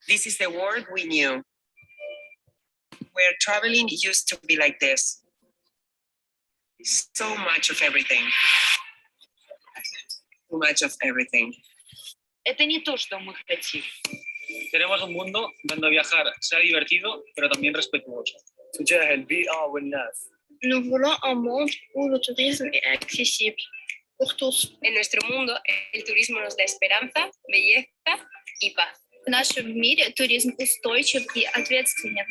This is the world we knew. Where traveling used to be like this. So much of everything. Too much of everything. Это не то, что мы хотим. Queremos un mundo donde viajar sea divertido, pero también respetuoso. تجاه البيئة والناس. Nous voulons un monde où le tourisme est accessible pour tous. En nuestro mundo, el turismo nos da esperanza, belleza y paz. В нашем мире туризм устойчив и ответственен.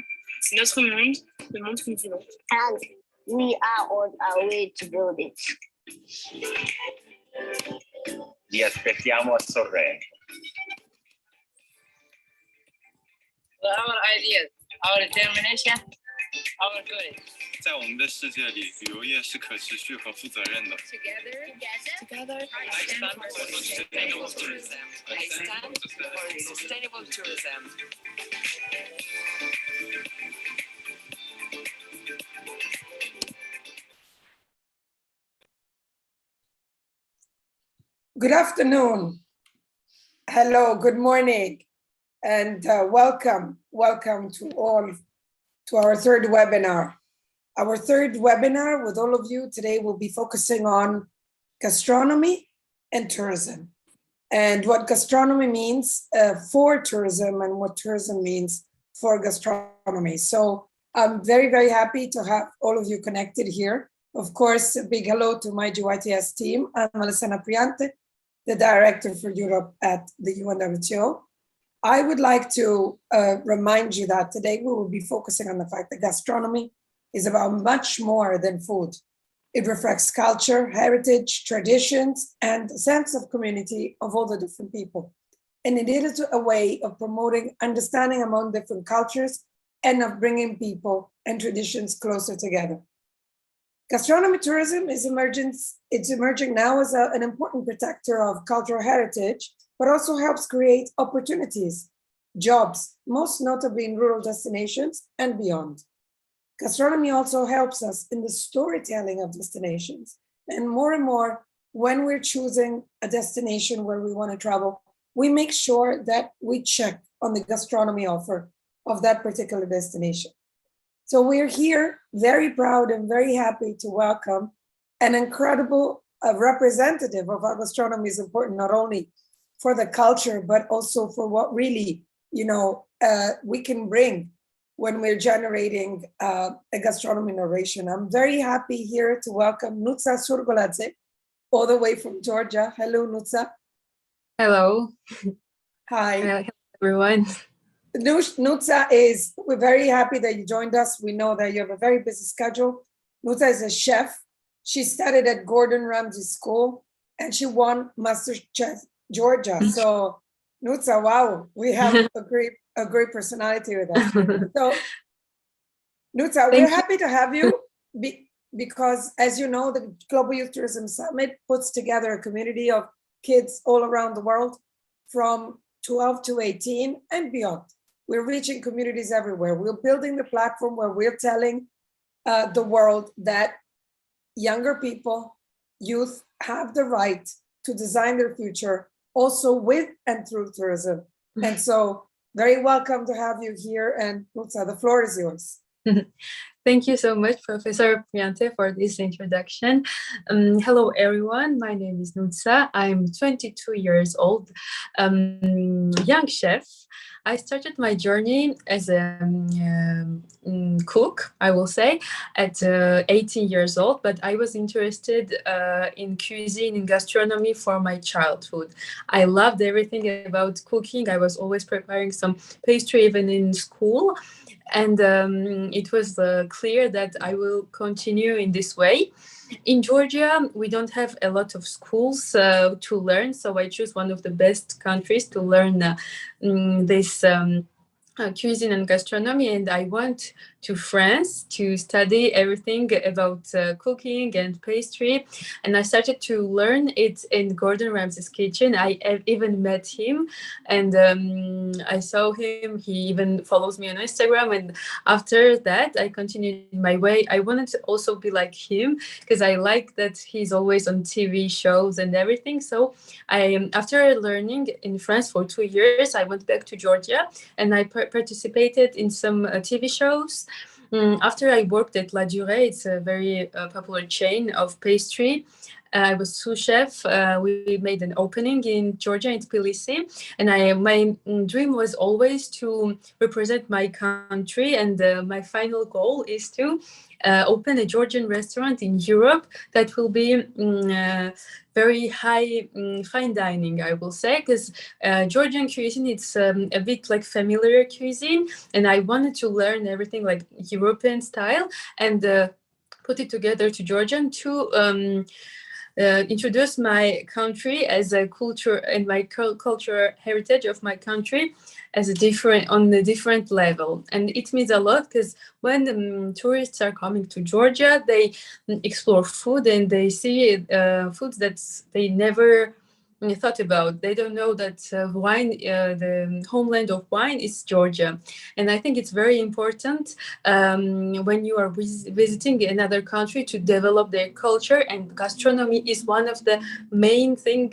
Notre monde, le monde que nous voulons. And we are on our way to build it. Vi aspettiamo a Sorrento. Our ideas, our determination, our courage. 在我们的世界里，旅游业是可持续和负责任的。 Together. I stand for sustainable tourism. I stand for sustainable tourism. Good afternoon. Hello, good morning, and welcome to all to our third webinar. Our third webinar with all of you today will be focusing on gastronomy and tourism, and what gastronomy means for tourism and what tourism means for gastronomy. So I'm very, very happy to have all of you connected here. Of course, a big hello to my GYTS team. I'm Alessandra Priante, the Director for Europe at the UNWTO. I would like to remind you that today we will be focusing on the fact that gastronomy is about much more than food. It reflects culture, heritage, traditions, and a sense of community of all the different people. And it is a way of promoting understanding among different cultures and of bringing people and traditions closer together. Gastronomy tourism is emerging now as an important protector of cultural heritage, but also helps create opportunities, jobs, most notably in rural destinations and beyond. Gastronomy also helps us in the storytelling of destinations. And more, when we're choosing a destination where we want to travel, we make sure that we check on the gastronomy offer of that particular destination. So we're here very proud and very happy to welcome an incredible representative of how gastronomy is important, not only for the culture, but also for what really, we can bring when we're generating a gastronomy narration. I'm very happy here to welcome Nutsa Surgoladze, all the way from Georgia. Hello, Nutsa. Hello. Hi. Hello, everyone. Nutsa we're very happy that you joined us. We know that you have a very busy schedule. Nutsa is a chef. She studied at Gordon Ramsay School and she won Masterchef Georgia. So Nutsa, wow, we have a great personality with us. So Nutsa, we're happy to have you because, as you know, the Global Youth Tourism Summit puts together a community of kids all around the world from 12 to 18 and beyond. We're reaching communities everywhere. We're building the platform where we're telling the world that younger people, youth, have the right to design their future also with and through tourism. And so very welcome to have you here. And Nutsa, the floor is yours. Thank you so much, Professor Priante, for this introduction. Hello, everyone. My name is Nutsa. I'm 22 years old, young chef. I started my journey as a cook, I will say, at 18 years old, but I was interested in cuisine and gastronomy for my childhood. I loved everything about cooking. I was always preparing some pastry even in school. And it was clear that I will continue in this way. In Georgia, we don't have a lot of schools to learn, so I choose one of the best countries to learn this cuisine and gastronomy, and I went to France to study everything about cooking and pastry, and I started to learn it in Gordon Ramsay's kitchen. I even met him, and I saw him. He even follows me on Instagram, and after that I continued my way. I wanted to also be like him because I like that he's always on TV shows and everything. So I, after learning in France for 2 years, I went back to Georgia, and I participated in some TV shows. After I worked at La Durée, it's a very popular chain of pastry. I was sous chef. We made an opening in Georgia, in Tbilisi, and my dream was always to represent my country. And my final goal is to open a Georgian restaurant in Europe that will be very high fine dining, I will say, because Georgian cuisine, it's a bit like familiar cuisine, and I wanted to learn everything like European style and put it together to Georgian to introduce my country as a culture and my cultural heritage of my country as a different on a different level. And it means a lot because when tourists are coming to Georgia, they explore food and they see foods that they never thought about. They don't know that wine, the homeland of wine is Georgia. And I think it's very important when you are visiting another country to develop their culture, and gastronomy is one of the main thing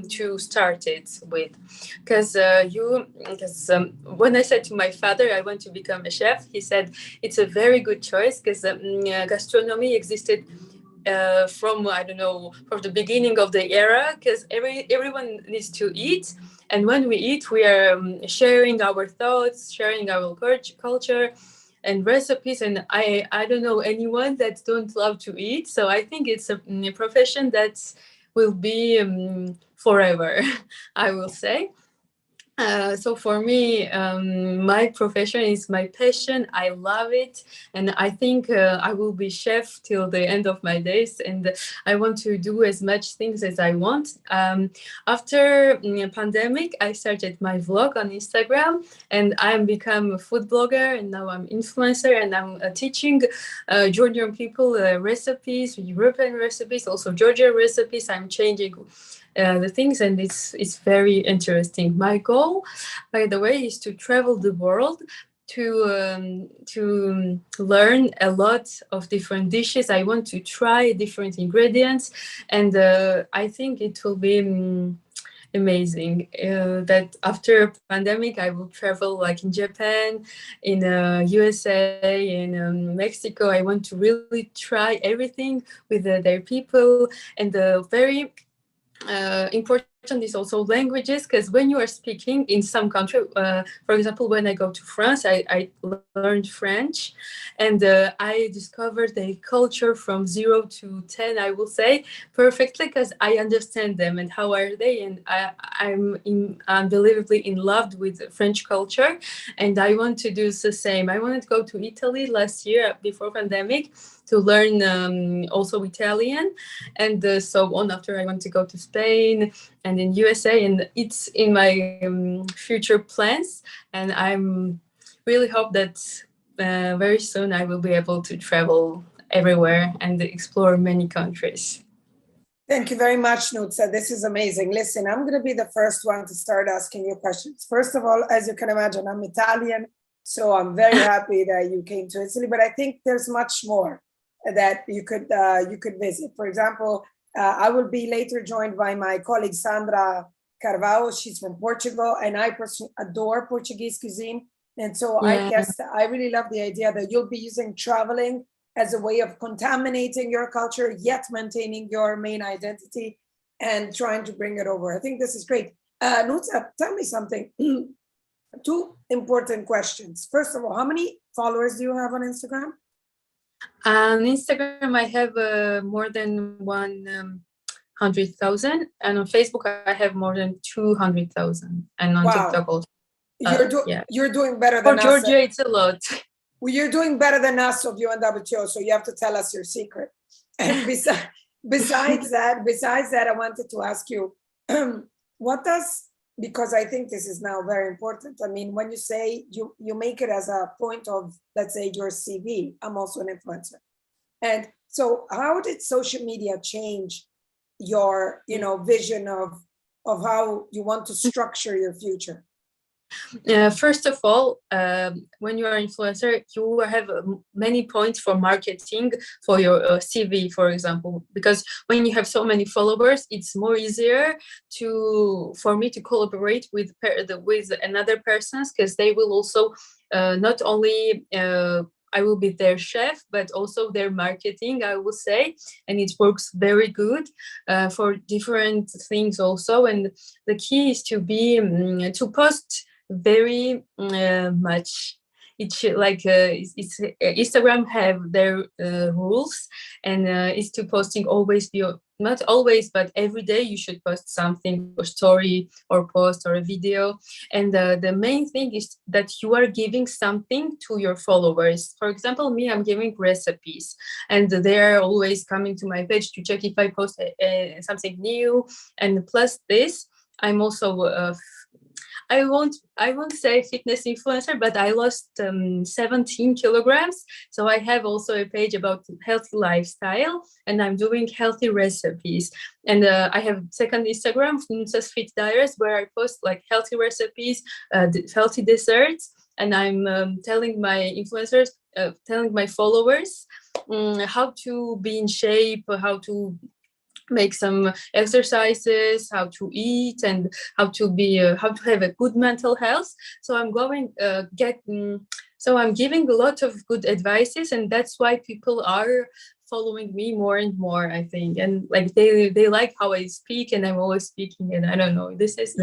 to start it with. Because when I said to my father I want to become a chef, he said it's a very good choice because gastronomy existed from I don't know, from the beginning of the era, because everyone needs to eat, and when we eat we are sharing our thoughts, sharing our culture and recipes, and I don't know anyone that don't love to eat. So I think it's a profession that will be forever, I will say. So for me, my profession is my passion. I love it, and I think I will be chef till the end of my days. And I want to do as much things as I want. After pandemic, I started my vlog on Instagram, and I'm become a food blogger, and now I'm influencer, and I'm teaching Georgian people recipes, European recipes, also Georgian recipes. I'm changing the things, and it's very interesting. My goal, by the way, is to travel the world to learn a lot of different dishes. I want to try different ingredients, and I think it will be amazing that after pandemic I will travel like in Japan, in USA, in Mexico. I want to really try everything with their people, and the very important is also languages, because when you are speaking in some country, for example, when I go to France, I learned French, and I discovered the culture from 0 to 10, I will say, perfectly, because I understand them and how are they, and I'm unbelievably in love with French culture, and I want to do the same. I wanted to go to Italy last year before pandemic to learn also Italian, and so on. After I want to go to Spain and in USA, and it's in my future plans, and I'm really hope that very soon I will be able to travel everywhere and explore many countries. Thank you very much, Nutsa. This is amazing. Listen, I'm going to be the first one to start asking you questions. First of all, as you can imagine, I'm Italian, so I'm very happy that you came to Italy, but I think there's much more that you could visit. For example, I will be later joined by my colleague Sandra Carvalho. She's from Portugal, and I personally adore Portuguese cuisine. And so I guess I really love the idea that you'll be using traveling as a way of contaminating your culture, yet maintaining your main identity and trying to bring it over. I think this is great. Nutsa, tell me something. Two important questions. First of all, how many followers do you have on Instagram? On Instagram, I have more than 100,000, and on Facebook, I have more than 200,000, and on TikTok also. You're doing better than us. For Georgia, it's a lot. Well, you're doing better than us of UNWTO, so you have to tell us your secret. And besides that, I wanted to ask you, what does because I think this is now very important. I mean, when you say you make it as a point of, let's say, your CV, I'm also an influencer. And so how did social media change your, vision of how you want to structure your future? First of all, when you are an influencer, you have many points for marketing for your CV, for example, because when you have so many followers, it's more easier for me to collaborate with another persons, because they will also not only I will be their chef, but also their marketing, I will say, and it works very good for different things also. And the key is to be to post very much. It should, Instagram have their rules, and it's to posting always be, not always, but every day you should post something, or story or post or a video. And the main thing is that you are giving something to your followers. For example, me, I'm giving recipes, and they're always coming to my page to check if I post something new. And plus this, I'm also I won't say fitness influencer, but I lost 17 kilograms. So I have also a page about healthy lifestyle, and I'm doing healthy recipes. And I have second Instagram, Nutsa's Fit Diaries, where I post like healthy recipes, healthy desserts. And I'm telling my influencers, telling my followers how to be in shape, how to make some exercises, how to eat, and how to have a good mental health. So I'm I'm giving a lot of good advices, and that's why people are following me more and more, I think. And like they like how I speak, and I'm always speaking, and I don't know, this is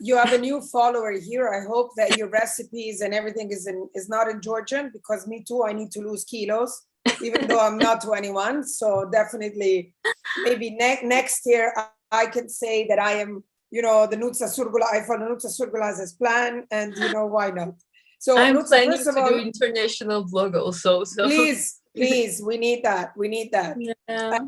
you have a new follower here. I hope that your recipes and everything is not in Georgian, because me too, I need to lose kilos, even though I'm not 21. So definitely, maybe next year I can say that I am, the Nutsa Surgula. I follow Nutsa Surgula's as planned, and why not? So I'm Nutsa, planning first of to all, do international blog also. So please, we need that. Yeah.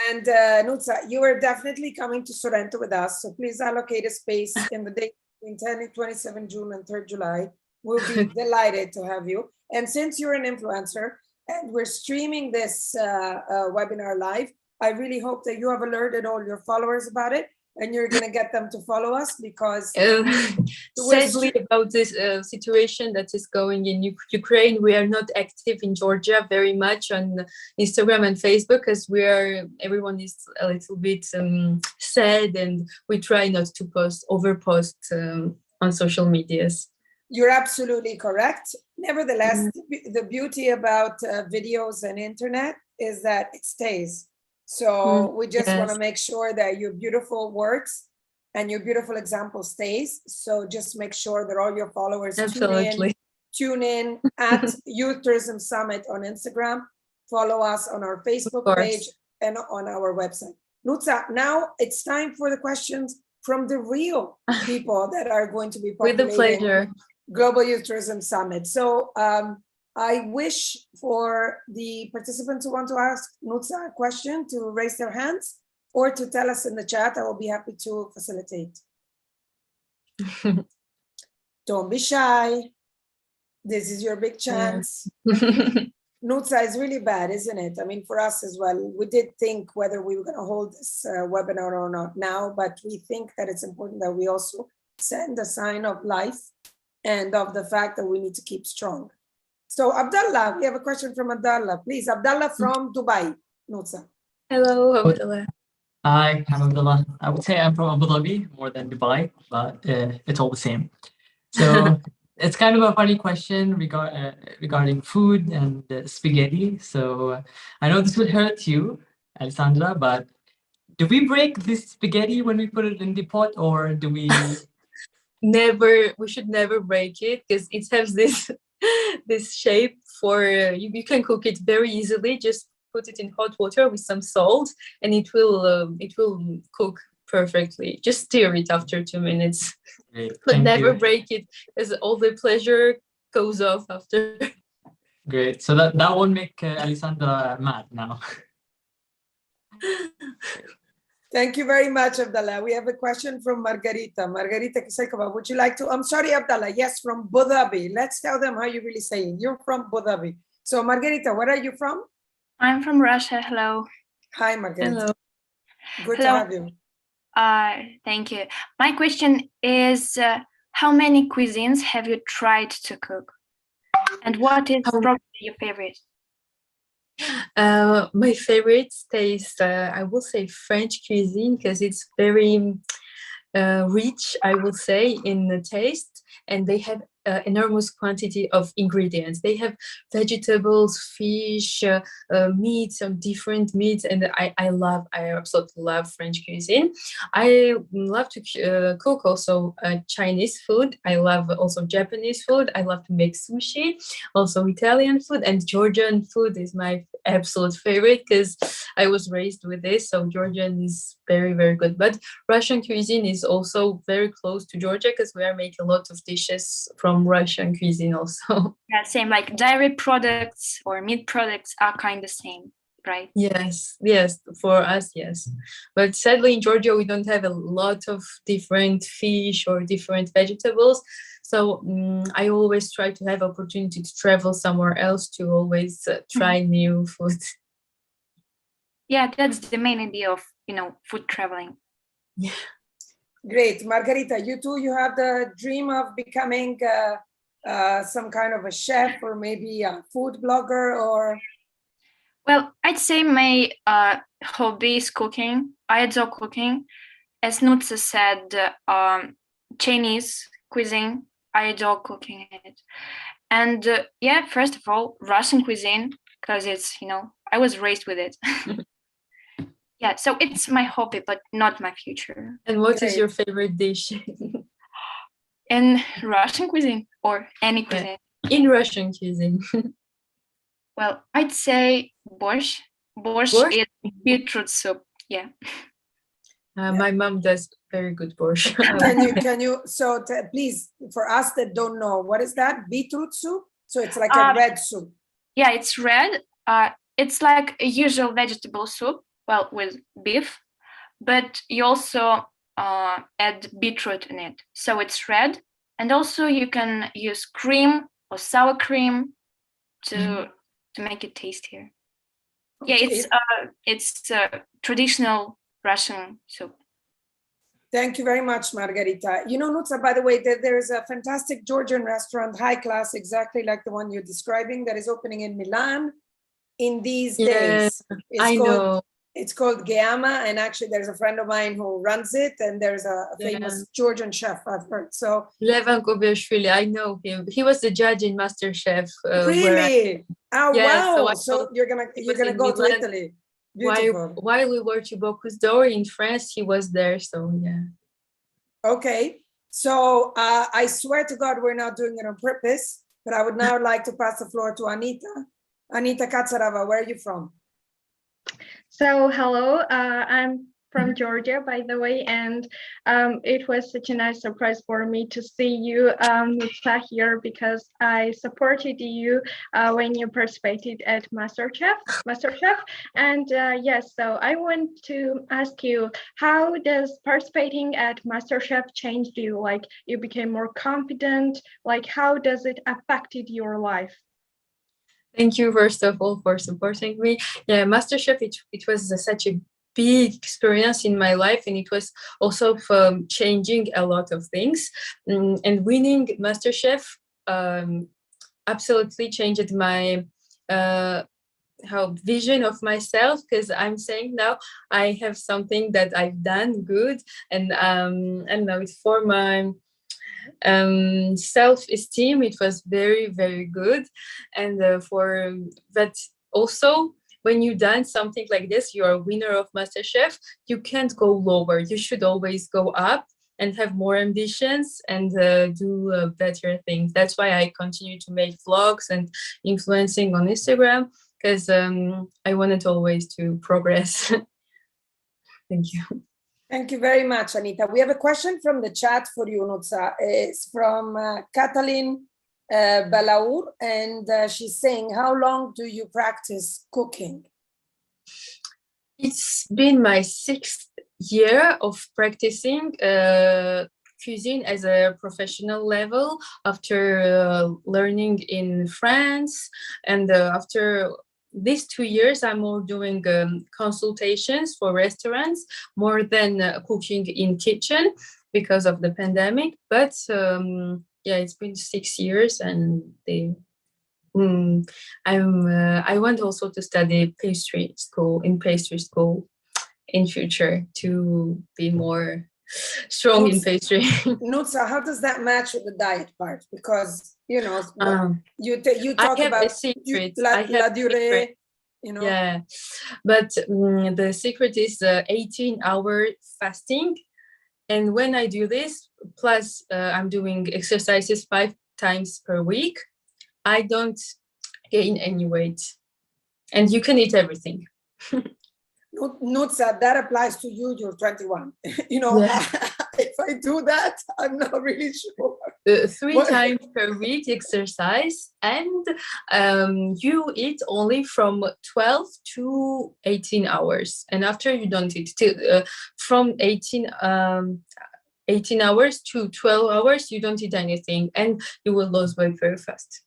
And Nutsa, you are definitely coming to Sorrento with us. So please allocate a space in the day between 27 June and 3rd July. We'll be delighted to have you. And since you're an influencer and we're streaming this webinar live, I really hope that you have alerted all your followers about it, and you're going to get them to follow us, because sadly about this situation that is going in Ukraine, we are not active in Georgia very much on Instagram and Facebook, because everyone is a little bit sad, and we try not to overpost on social medias. You're absolutely correct. Nevertheless, the beauty about videos and internet is that it stays. So we just want to make sure that your beautiful words and your beautiful example stays. So just make sure that all your followers tune in at Youth Tourism Summit on Instagram, follow us on our Facebook page and on our website. Nutsa, now it's time for the questions from the real people that are going to be with the pleasure. Global Youth Tourism Summit. So I wish for the participants who want to ask Nutsa a question to raise their hands or to tell us in the chat. I will be happy to facilitate. Don't be shy. This is your big chance. Nutsa is really bad, isn't it? I mean, for us as well. We did think whether we were going to hold this webinar or not now, but we think that it's important that we also send a sign of life and of the fact that we need to keep strong. So Abdallah, we have a question from Abdallah. Please, Abdallah from Dubai, Nutsa. Hello, Abdallah. Hi, I'm Abdullah. I would say I'm from Abu Dhabi more than Dubai, but it's all the same. So it's kind of a funny question regarding food and spaghetti. So I know this will hurt you, Alessandra, but do we break this spaghetti when we put it in the pot, or do we? We should never break it, because it has this shape for you can cook it very easily. Just put it in hot water with some salt, and it will cook perfectly. Just stir it after 2 minutes. Great, but never break it, because all the pleasure goes off after. Great. So that won't make Alessandra mad now. Thank you very much, Abdallah. We have a question from Margarita. Margarita Kisekova, would you like to? I'm sorry, Abdallah. Yes, from Abu Dhabi. Let's tell them how you really say it. You're from Abu Dhabi. So, Margarita, where are you from? I'm from Russia. Hello. Hi, Margarita. Hello. Good Hello. to have you. Thank you. My question is, how many cuisines have you tried to cook? And what is probably your favorite? My favorite taste, I will say French cuisine, because it's very rich, I will say, in the taste, and they have enormous quantity of ingredients. They have vegetables, fish, meat, some different meats, and I absolutely love French cuisine. I love to cook also Chinese food. I love also Japanese food. I love to make sushi, also Italian food, and Georgian food is my absolute favorite because I was raised with this. So Georgian is very, very good. But Russian cuisine is also very close to Georgia because we are making a lot of dishes from Russian cuisine also. Yeah, same, like dairy products or meat products are kind of same, right? Yes, for us, yes. But sadly in Georgia, we don't have a lot of different fish or different vegetables. So I always try to have opportunity to travel somewhere else to always try new food. Yeah, that's the main idea of, food traveling. Yeah. Great. Margarita, you too, you have the dream of becoming some kind of a chef or maybe a food blogger or? Well, I'd say my hobby is cooking. I adore cooking. As Nutsa said, Chinese cuisine, I adore cooking it. And first of all, Russian cuisine, because it's, I was raised with it. Yeah, so it's my hobby, but not my future. And what is your favorite dish? In Russian cuisine or any cuisine? In Russian cuisine. Well, I'd say borscht. Borscht is beetroot soup. Yeah. My mom does very good borscht. Can you, please, for us that don't know, what is that? Beetroot soup? So it's like a red soup. Yeah, it's red. It's like a usual vegetable soup, well, with beef, but you also add beetroot in it. So it's red. And also you can use cream or sour cream to make it tastier. Okay. Yeah, it's traditional Russian soup. Thank you very much, Margarita. You know, Nutsa, by the way, there's a fantastic Georgian restaurant, high class, exactly like the one you're describing, that is opening in Milan in these days. It's called Geama, and actually there's a friend of mine who runs it, and there's a famous Georgian chef, I've heard. So Levan Kobiashvili, I know him. He was the judge in Masterchef. Really? Wow! So you're gonna go to Milan. Italy. Beautiful. While we were to Bocuse d'Or in France, he was there. So yeah. Okay. So I swear to God, we're not doing it on purpose. But I would now like to pass the floor to Anita. Anita Katsarava, where are you from? So hello, I'm from Georgia, by the way, and it was such a nice surprise for me to see you, Nutsa, here, because I supported you when you participated at Masterchef. And yes, so I want to ask you, how does participating at Masterchef change you? Like, you became more confident, like how does it affected your life? Thank you, first of all, for supporting me. Yeah, Masterchef, it was such a big experience in my life, and it was also changing a lot of things. And winning Masterchef absolutely changed my vision of myself, because I'm saying now I have something that I've done good, and now it's for my self-esteem. It was very, very good, and for that also, when you done something like this, you're a winner of Masterchef, you can't go lower. You should always go up and have more ambitions and do better things. That's why I continue to make vlogs and influencing on Instagram, because I wanted always to progress. Thank you. Thank you very much, Anita. We have a question from the chat for you, Nutsa. It's from Katalin Balaur, and she's saying, how long do you practice cooking? It's been my 6th year of practicing cuisine as a professional level after learning in France, and after these 2 years I'm more doing consultations for restaurants more than cooking in kitchen because of the pandemic. But yeah, it's been 6 years, and I want also to study pastry school in future to be more strong in pastry. Nutsa, how does that match with the diet part? Because you know, you talk I have about a secret. la durée, you know. Yeah, but the secret is 18-hour fasting, and when I do this, plus I'm doing exercises 5 times per week, I don't gain any weight, and you can eat everything. Nutsa, that applies to you. You're 21. You know, Yeah. if I do that, I'm not really sure. 3 times per week exercise, and you eat only from 12 to 18 hours, and after you don't eat till from 18 hours to 12 hours you don't eat anything, and you will lose weight very fast.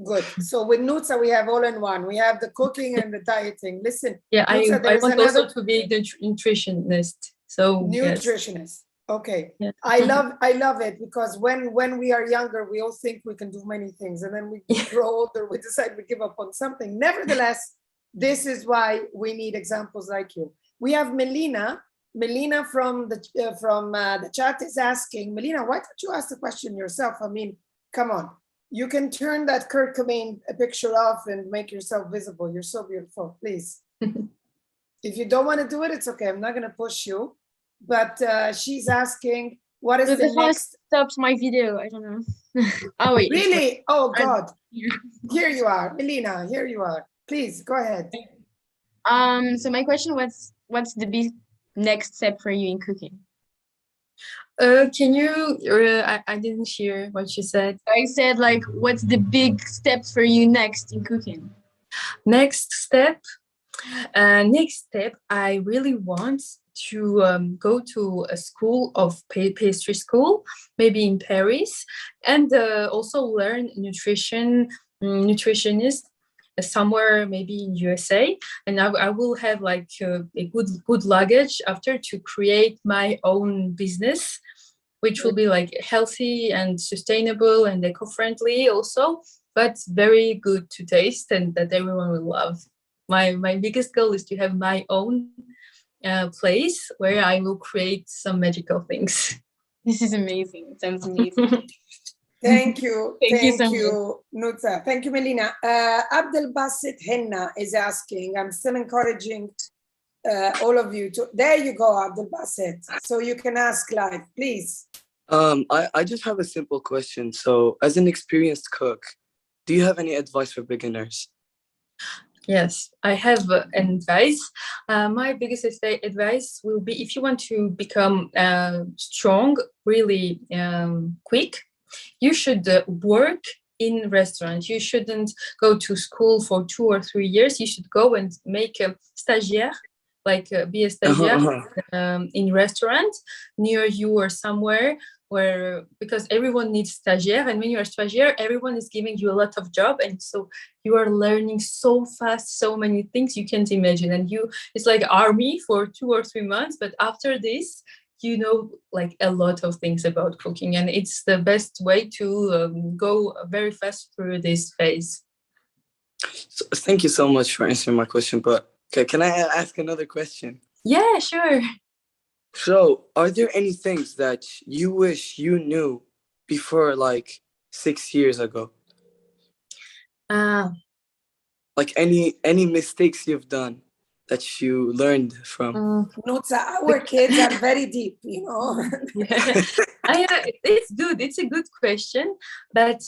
Good. So with Nutsa, we have all in one. We have the cooking and the dieting. Listen, Yeah, Nutsa, I want also to be the nutritionist. So nutritionist. Yes. Okay. Yeah. I love it, because when we are younger, we all think we can do many things, and then we grow older, we decide we give up on something. Nevertheless, this is why we need examples like you. We have Melina. Melina from the chat is asking, Melina, why don't you ask the question yourself? I mean, come on. You can turn that Kurt Cobain picture off and make yourself visible. You're so beautiful, please. If you don't want to do it, it's okay. I'm not going to push you. But she's asking, what is the next? Stops my video. I don't know. Oh, wait. Really? Oh, God. Here you are. Melina, here you are. Please, go ahead. So my question was, what's the big next step for you in cooking? Can you, I didn't hear what you said. I said, like, what's the big steps for you next in cooking? Next step, I really want to go to a school of pastry school, maybe in Paris, and also learn nutritionist somewhere maybe in USA, and I will have like a good luggage after to create my own business, which will be like healthy and sustainable and eco-friendly also, but very good to taste and that everyone will love. My biggest goal is to have my own place where I will create some magical things. This is amazing. It sounds amazing. Thank you. Thank you, Nutsa. Thank you, Melina. Abdel Basit Henna is asking, I'm still encouraging all of you to, there you go, Abdel Basit. So you can ask live, please. I just have a simple question. So as an experienced cook, do you have any advice for beginners? Yes, I have an advice. My biggest advice will be, if you want to become strong really quick, you should work in restaurants. You shouldn't go to school for 2 or 3 years. You should go and make a stagiaire, like be a stagiaire in restaurant near you or somewhere, where, because everyone needs stagiaire, and when you're a stagiaire, everyone is giving you a lot of job, and so you are learning so fast, so many things you can't imagine, and it's like army for 2 or 3 months, but after this you know like a lot of things about cooking, and it's the best way to go very fast through this phase. So, thank you so much for answering my question, but can I ask another question? Yeah, sure. So, are there any things that you wish you knew before like 6 years ago? Like any mistakes you've done that you learned from? Nutsa, our kids are very deep, you know. It's good. It's a good question, but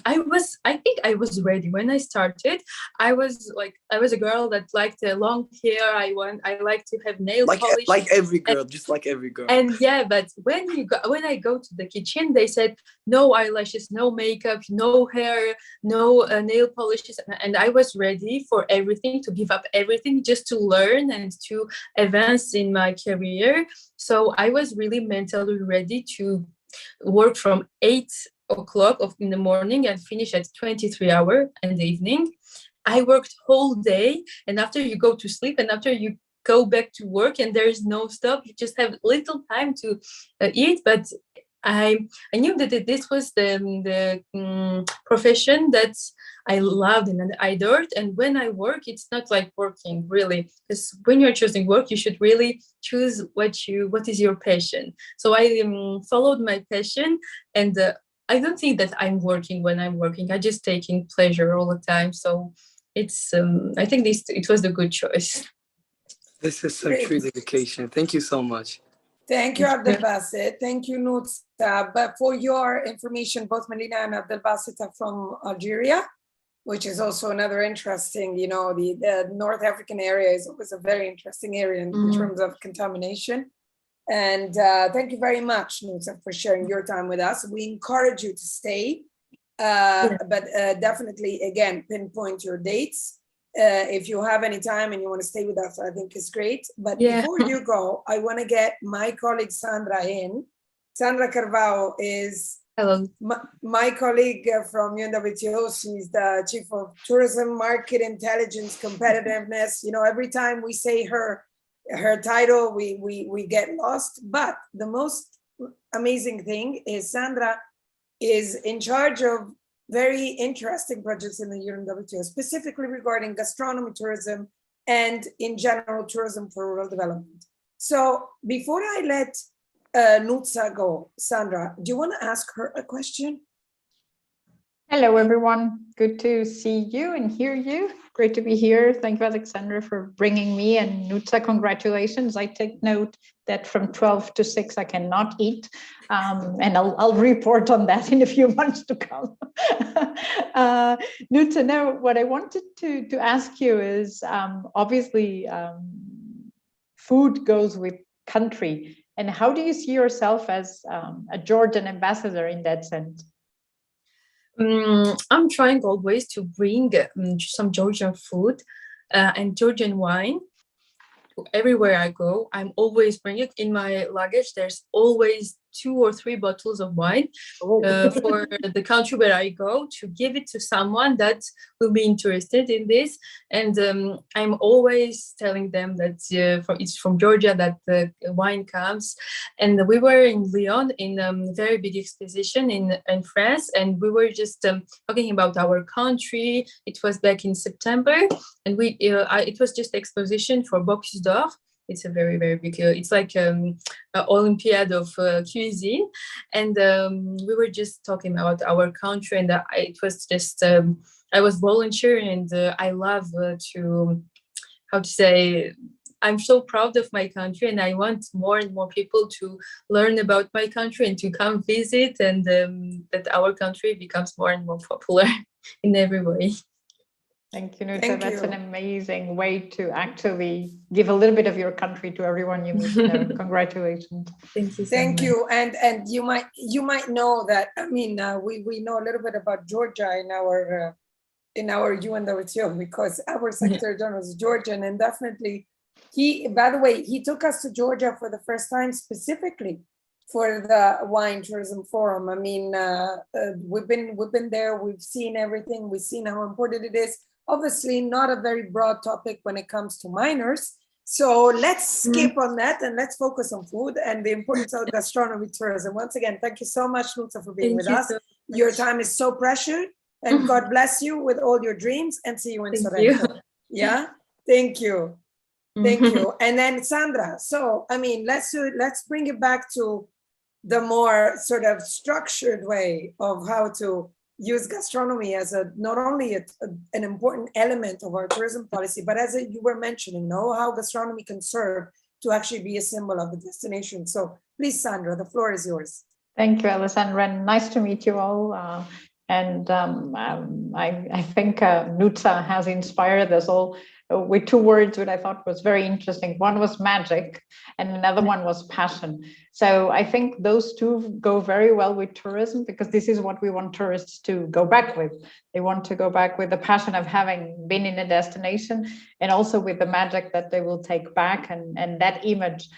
I think I was ready when I started. I was a girl that liked long hair. I like to have nail polish. Like every girl, just like every girl. And yeah, but when I go to the kitchen, they said no eyelashes, no makeup, no hair, no nail polishes, and I was ready for everything, to give up everything just to learn and to advance in my career. So I was really mentally ready to work from 8 o'clock in the morning and finish at 23 hours in the evening. I worked whole day, and after you go to sleep, and after you go back to work, and there is no stop. You just have little time to eat. But I knew that this was the profession that I loved and I adored. And when I work, it's not like working really, because when you're choosing work, you should really choose what is your passion. So I followed my passion, and I don't think that I'm working when I'm working. I'm just taking pleasure all the time. So it's I think it was a good choice. This is some true dedication. Thank you so much. Thank you, Abdelbasit. Thank you, Nutsa. But for your information, both Melina and Abdelbasit are from Algeria, which is also another interesting, the North African area is always a very interesting area in terms of contamination. And thank you very much, Nutsa, for sharing your time with us. We encourage you to stay, but definitely, again, pinpoint your dates. If you have any time and you want to stay with us, I think it's great. But before you go, I want to get my colleague Sandra in. Sandra Carvalho is my colleague from UNWTO. She's the Chief of Tourism, Market Intelligence, Competitiveness. Every time we say her title, we get lost. But the most amazing thing is Sandra is in charge of very interesting projects in the UNWTO, specifically regarding gastronomy tourism and in general tourism for rural development. So before I let Nutsa go, Sandra, do you want to ask her a question? Hello, everyone. Good to see you and hear you. Great to be here. Thank you, Alexandra, for bringing me. And Nutsa, congratulations. I take note that from 12 to 6, I cannot eat. And I'll report on that in a few months to come. Nutsa, now what I wanted to ask you is, obviously, food goes with country. And how do you see yourself as a Georgian ambassador in that sense? I'm trying always to bring some Georgian food and Georgian wine everywhere I go. I'm always bringing it in my luggage. There's always 2 or 3 bottles of wine for the country where I go, to give it to someone that will be interested in this. And I'm always telling them that it's from Georgia that the wine comes. And we were in Lyon in a very big exposition in France, and we were just talking about our country. It was back in September, and it was just exposition for Bocuse d'Or. It's a very, very big, it's like an Olympiad of cuisine. And we were just talking about our country, and it was just, I was volunteering, and I love I'm so proud of my country, and I want more and more people to learn about my country and to come visit, and that our country becomes more and more popular in every way. Thank you, Nutsa. That's an amazing way to actually give a little bit of your country to everyone you meet. Congratulations. Thank you. Thank you. And you might know that, we know a little bit about Georgia in our UNWTO, because our Secretary General is Georgian, and definitely by the way, he took us to Georgia for the first time specifically for the Wine Tourism Forum. We've been there, we've seen everything, we've seen how important it is. Obviously not a very broad topic when it comes to minors. So let's skip on that and let's focus on food and the importance of gastronomy tourism. Once again, thank you so much, Nutsa, for being with us. Your time is so precious, and God bless you with all your dreams, and see you in Sorrento. Yeah, thank you. Thank you. And then Sandra, so let's bring it back to the more sort of structured way of how to use gastronomy as not only an important element of our tourism policy, but as you were mentioning, how gastronomy can serve to actually be a symbol of the destination. So please, Sandra, the floor is yours. Thank you, Alessandra, and nice to meet you all. I think Nutsa has inspired us all with two words that I thought was very interesting. One was magic and another one was passion. So I think those two go very well with tourism, because this is what we want tourists to go back with. They want to go back with the passion of having been in a destination, and also with the magic that they will take back, and that image.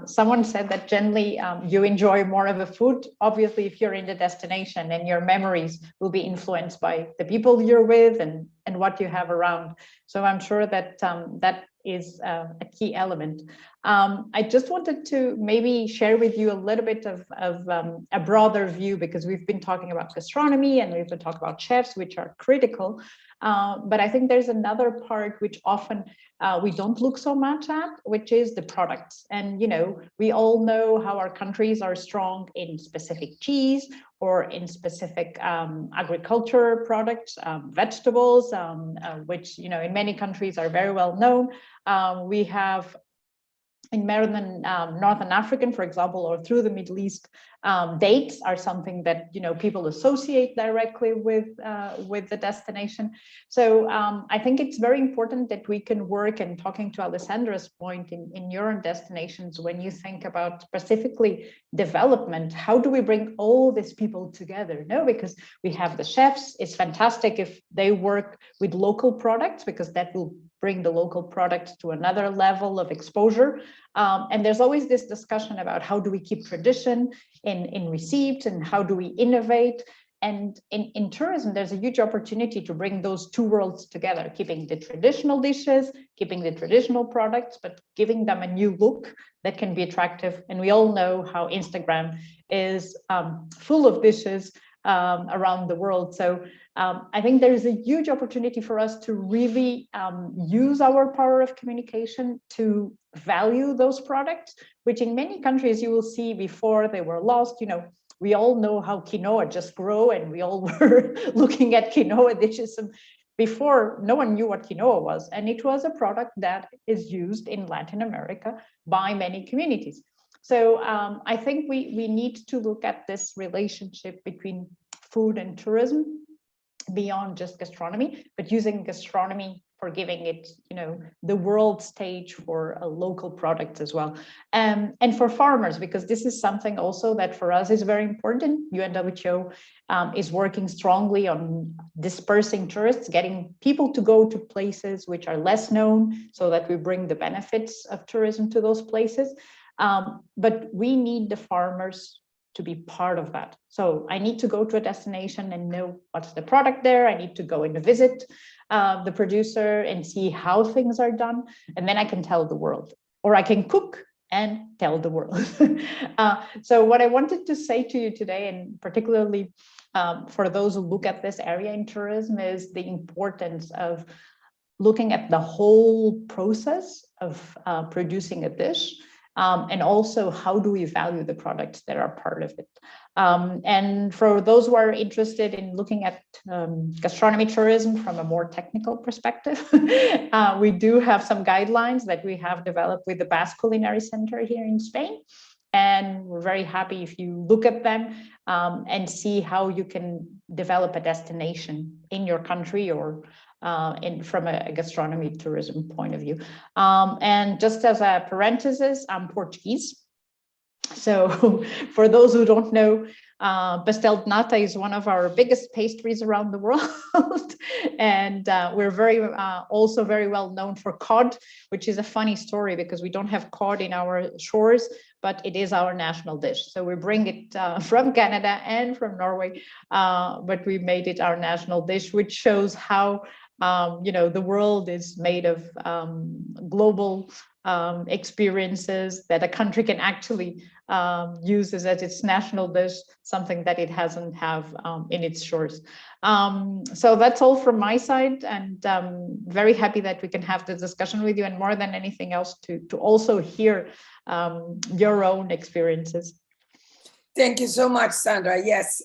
Someone said that generally you enjoy more of a food, obviously, if you're in the destination, and your memories will be influenced by the people you're with and what you have around. So I'm sure that that is a key element. I just wanted to maybe share with you a little bit of a broader view, because we've been talking about gastronomy and we've been talking about chefs, which are critical. But I think there's another part which often we don't look so much at, which is the products. And, you know, we all know how our countries are strong in specific cheese or in specific agriculture products, vegetables, which, you know, in many countries are very well known. We have in Northern African, for example, or through the Middle East, dates are something that, you know, people associate directly with the destination. So I think it's very important that we can work, and talking to Alessandra's point in your destinations, when you think about specifically development, how do we bring all these people together? No, because we have the chefs. It's fantastic if they work with local products, because that will bring the local products to another level of exposure. And there's always this discussion about how do we keep tradition in receipts, and how do we innovate. And in tourism, there's a huge opportunity to bring those two worlds together, keeping the traditional dishes, keeping the traditional products, but giving them a new look that can be attractive. And we all know how Instagram is full of dishes around the world. So I think there is a huge opportunity for us to really use our power of communication to value those products, which in many countries you will see before they were lost. You know, we all know how quinoa just grew, and we all were looking at quinoa dishes. And before, no one knew what quinoa was, and it was a product that is used in Latin America by many communities. So I think we need to look at this relationship between food and tourism beyond just gastronomy, but using gastronomy for giving it, you know, the world stage for a local product as well. And for farmers, because this is something also that for us is very important. UNWTO is working strongly on dispersing tourists, getting people to go to places which are less known, so that we bring the benefits of tourism to those places. But we need the farmers to be part of that. So I need to go to a destination and know what's the product there. I need to go and visit the producer and see how things are done. And then I can tell the world, or I can cook and tell the world. So what I wanted to say to you today, and particularly for those who look at this area in tourism, is the importance of looking at the whole process of producing a dish. And also, how do we value the products that are part of it? And for those who are interested in looking at gastronomy tourism from a more technical perspective, we do have some guidelines that we have developed with the Basque Culinary Center here in Spain. And we're very happy if you look at them and see how you can develop a destination in your country, or from a gastronomy tourism point of view. And just as a parenthesis, I'm Portuguese. So for those who don't know, pastel de nata is one of our biggest pastries around the world. And we're also very well known for cod, which is a funny story because we don't have cod in our shores, but it is our national dish. So we bring it from Canada and from Norway, but we made it our national dish, which shows how the world is made of global experiences that a country can actually use as its national dish, something that it hasn't have in its shores. So that's all from my side, and very happy that we can have this discussion with you, and more than anything else to also hear your own experiences. Thank you so much, Sandra. Yes.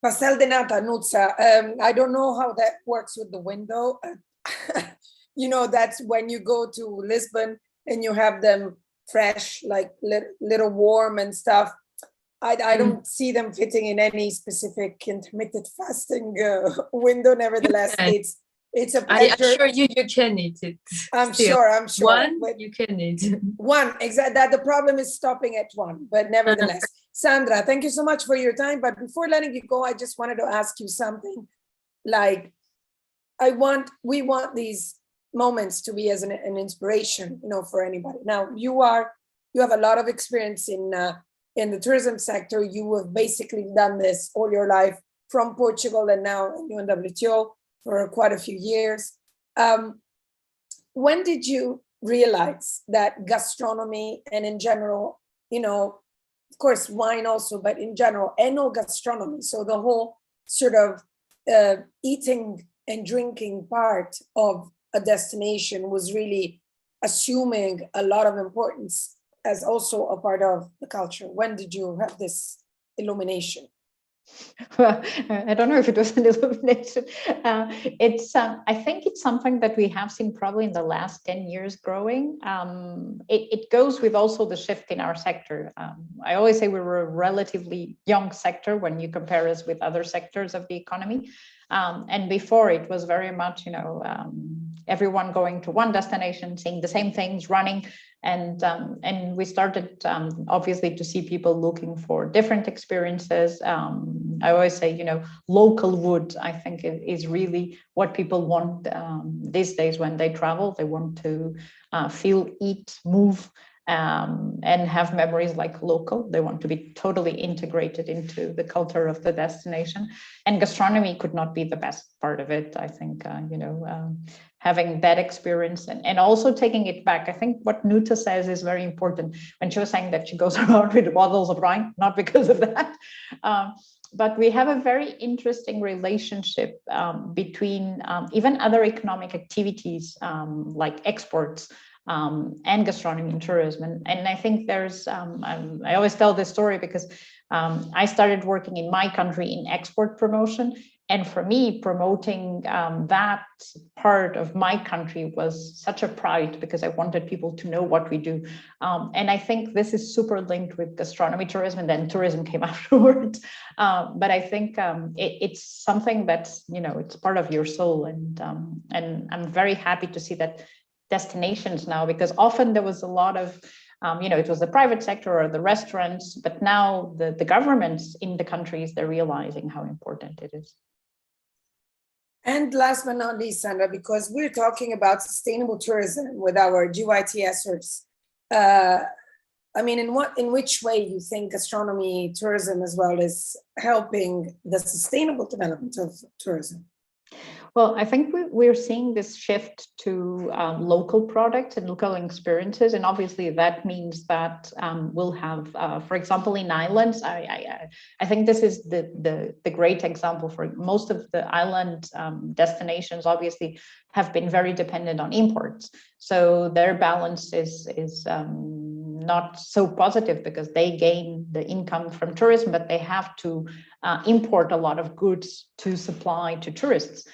Pastel de nata, Nutsa. I don't know how that works with the window. That's when you go to Lisbon and you have them fresh, like little warm and stuff. I don't see them fitting in any specific intermittent fasting window. Nevertheless, it's a pleasure. I assure you, you can eat it. I'm still. sure. I'm sure. One, but you can eat. one, exactly. That the problem is stopping at one, but nevertheless, Sandra, thank you so much for your time. But before letting you go, I just wanted to ask you something. Like, we want these moments to be as an inspiration, you know, for anybody. Now, you have a lot of experience in the tourism sector. You have basically done this all your life from Portugal and now in UNWTO for quite a few years. When did you realize that gastronomy and in general, you know, of course, wine also, but in general, enogastronomy, so the whole sort of eating and drinking part of a destination was really assuming a lot of importance as also a part of the culture? When did you have this illumination? Well, I don't know if it was an illumination. I think it's something that we have seen probably in the last 10 years growing. It goes with also the shift in our sector. I always say we were a relatively young sector when you compare us with other sectors of the economy. And before it was very much, you know, everyone going to one destination, seeing the same things, running. And we started obviously to see people looking for different experiences. I always say, you know, local wood, I think is really what people want these days when they travel. They want to feel, eat, move, and have memories like local. They want to be totally integrated into the culture of the destination. And gastronomy could not be the best part of it. I think, you know, having that experience and also taking it back. I think what Nuta says is very important when she was saying that she goes around with bottles of wine, not because of that. But we have a very interesting relationship between even other economic activities like exports and gastronomy and tourism. And I think there's, I always tell this story because I started working in my country in export promotion. And for me, promoting that part of my country was such a pride because I wanted people to know what we do. And I think this is super linked with gastronomy tourism, and then tourism came afterwards. But I think it's something that's, you know, it's part of your soul. And I'm very happy to see that destinations now, because often there was a lot of, you know, it was the private sector or the restaurants, but now the governments in the countries, they're realizing how important it is. And last but not least, Sandra, because we're talking about sustainable tourism with our GYTSers, I mean, in which way you think gastronomy tourism as well is helping the sustainable development of tourism? Well, I think we're seeing this shift to local products and local experiences, and obviously that means that we'll have, for example, in islands. I think this is the great example for most of the island destinations. Obviously, have been very dependent on imports, so their balance is not so positive because they gain the income from tourism, but they have to import a lot of goods to supply to tourists.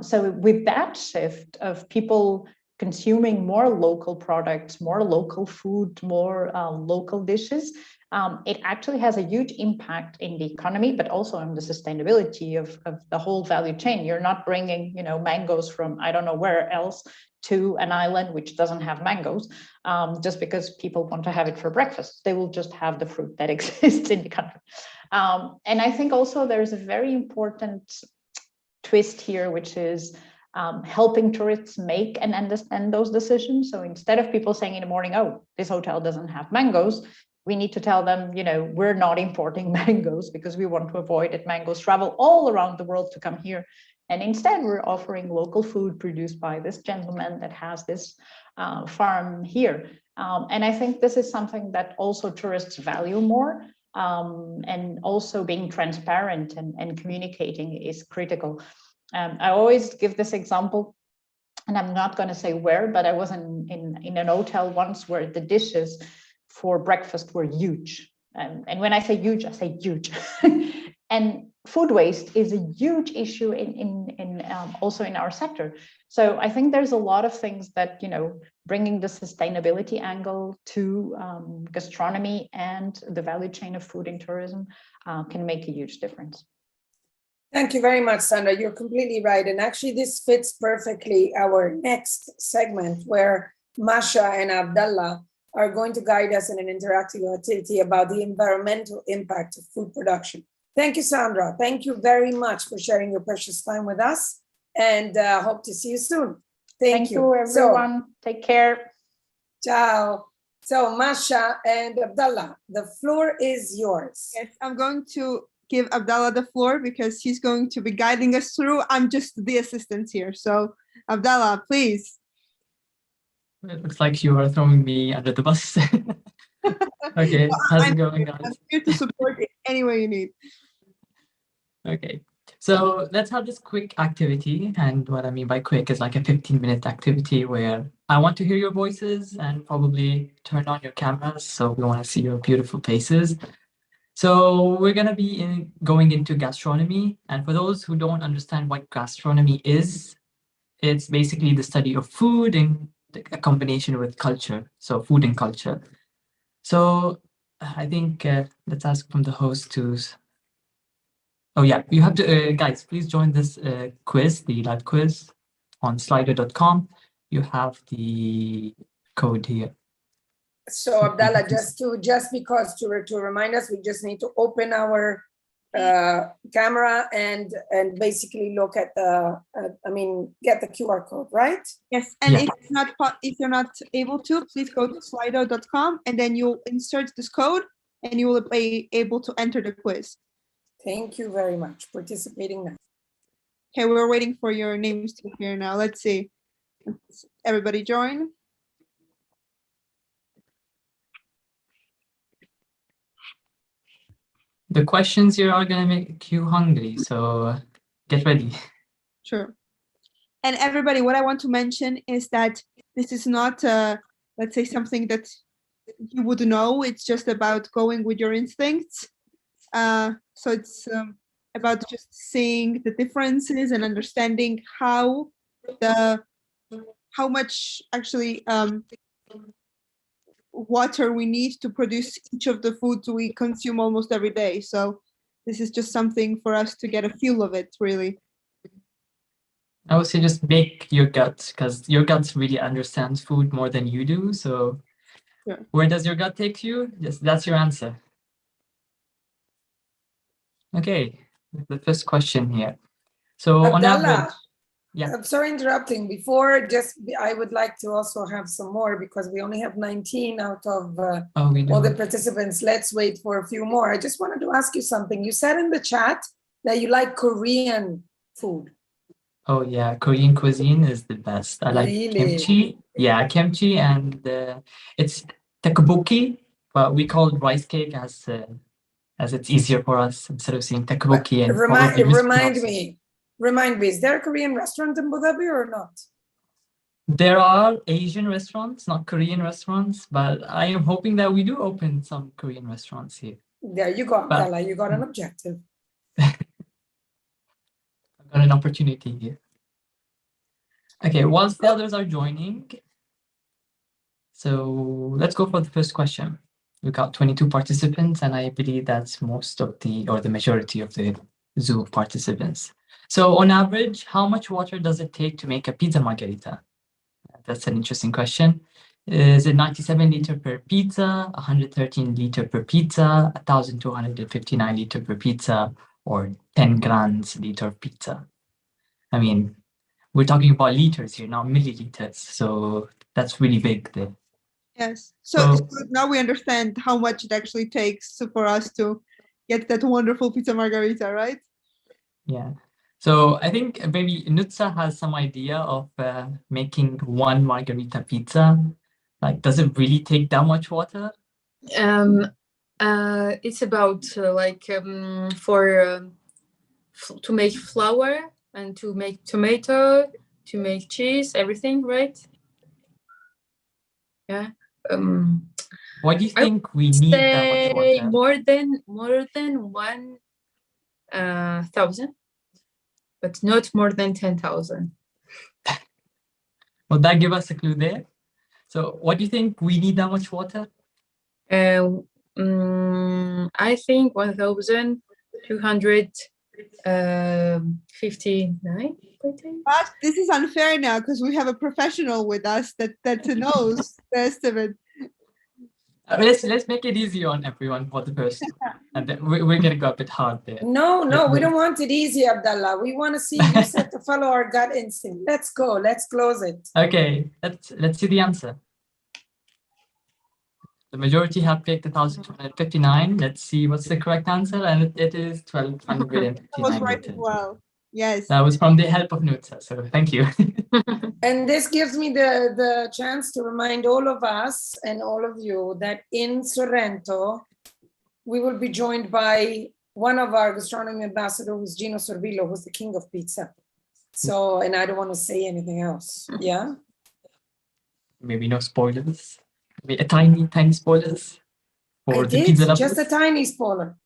So with that shift of people consuming more local products, more local food, more local dishes, it actually has a huge impact in the economy, but also on the sustainability of the whole value chain. You're not bringing, you know, mangoes from I don't know where else to an island which doesn't have mangoes just because people want to have it for breakfast. They will just have the fruit that exists in the country. And I think also there's a very important twist here, which is helping tourists make and understand those decisions. So instead of people saying in the morning, oh, this hotel doesn't have mangoes, we need to tell them, you know, we're not importing mangoes because we want to avoid that mangoes travel all around the world to come here. And instead, we're offering local food produced by this gentleman that has this farm here. And I think this is something that also tourists value more. And also being transparent and communicating is critical. I always give this example, and I'm not going to say where, but I was in an hotel once where the dishes for breakfast were huge. And when I say huge, I say huge. And food waste is a huge issue also in our sector. So I think there's a lot of things that, bringing the sustainability angle to gastronomy and the value chain of food and tourism can make a huge difference. Thank you very much, Sandra. You're completely right. And actually, this fits perfectly our next segment, where Masha and Abdallah are going to guide us in an interactive activity about the environmental impact of food production. Thank you, Sandra. Thank you very much for sharing your precious time with us, and hope to see you soon. Thank you, everyone. Take care. Ciao. So, Masha and Abdallah, the floor is yours. Yes, I'm going to give Abdallah the floor because he's going to be guiding us through. I'm just the assistant here. So, Abdallah, please. It looks like you are throwing me under the bus. Okay, how's it going, guys? I'm here to support you any way you need. Okay, so let's have this quick activity. And what I mean by quick is like a 15-minute activity where I want to hear your voices and probably turn on your cameras. So we want to see your beautiful faces. So we're going to be going into gastronomy. And for those who don't understand what gastronomy is, it's basically the study of food in a combination with culture. So food and culture. So I think let's ask from the host to... Oh yeah, you have to, guys, please join this quiz, the live quiz on slido.com. You have the code here. So Abdallah, just because to remind us, we just need to open our camera and basically look at get the QR code, right? Yes, and if you're not able to, please go to slido.com and then you'll insert this code and you will be able to enter the quiz. Thank you very much for participating now. Okay, we're waiting for your names to appear now. Let's see. Everybody join. The questions here are going to make you hungry, so get ready. Sure. And everybody, what I want to mention is that this is not, let's say, something that you would know. It's just about going with your instincts. So it's about just seeing the differences and understanding how much actually water we need to produce each of the foods we consume almost every day. So this is just something for us to get a feel of it, really. I would say just make your gut, because your gut really understands food more than you do. So Where does your gut take you? Yes, that's your answer. Okay, the first question here. So on average, I'm sorry interrupting. I would like to also have some more because we only have 19 out of all the participants. Let's wait for a few more. I just wanted to ask you something. You said in the chat that you like Korean food. Oh yeah, Korean cuisine is the best. I like kimchi. Yeah, kimchi, and it's tteokbokki, but we call it rice cake as it's easier for us instead of saying tteokbokki. And remind me, is there a Korean restaurant in Abu Dhabi or not? There are Asian restaurants, not Korean restaurants, but I am hoping that we do open some Korean restaurants here. There you go, Abdallah. You got an objective. I've got an opportunity here. Okay, whilst the others are joining, so let's go for the first question. We've got 22 participants, and I believe that's the majority of the Zoom participants. So on average, how much water does it take to make a pizza margarita? That's an interesting question. Is it 97 liter per pizza, 113 liter per pizza, 1,259 liter per pizza, or 10 grams liter pizza? I mean, we're talking about liters here, not milliliters. So that's really big there. Yes. So now we understand how much it actually takes for us to get that wonderful pizza margarita, right? Yeah. So I think maybe Nutsa has some idea of making one margarita pizza. Like, does it really take that much water? It's about to make flour and to make tomato, to make cheese, everything, right? Yeah. Why do you think we need that much water? More than 10,000, but not more than 10,000. Will that give us a clue there? So what do you think? We need that much water? I think 1,259. But this is unfair now because we have a professional with us that knows the estimate. Let's make it easy on everyone for the first one. And then we're gonna go a bit hard there. No, we don't want it easy, Abdallah. We want to see you said to follow our gut instinct. Let's go. Let's close it. Okay, let's see the answer. The majority have picked 1,259. Let's see what's the correct answer, and it is 1,259 That was right as liters. well. Yes. That was from the help of Nutsa, so thank you. And this gives me the chance to remind all of us and all of you that in Sorrento, we will be joined by one of our gastronomy ambassadors, Gino Sorbillo, who's the king of pizza. So, and I don't want to say anything else. Yeah. Maybe no spoilers. Maybe a tiny spoilers for I the pizza did, lovers. just a tiny spoiler.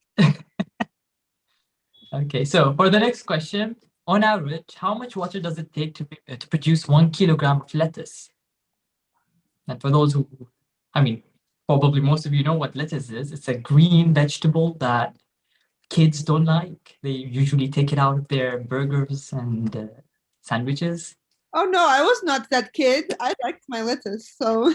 Okay, so for the next question, on average, how much water does it take to produce 1 kilogram of lettuce? And for those who, I mean, probably most of you know what lettuce is. It's a green vegetable that kids don't like. They usually take it out of their burgers and sandwiches. Oh no, I was not that kid. I liked my lettuce, so.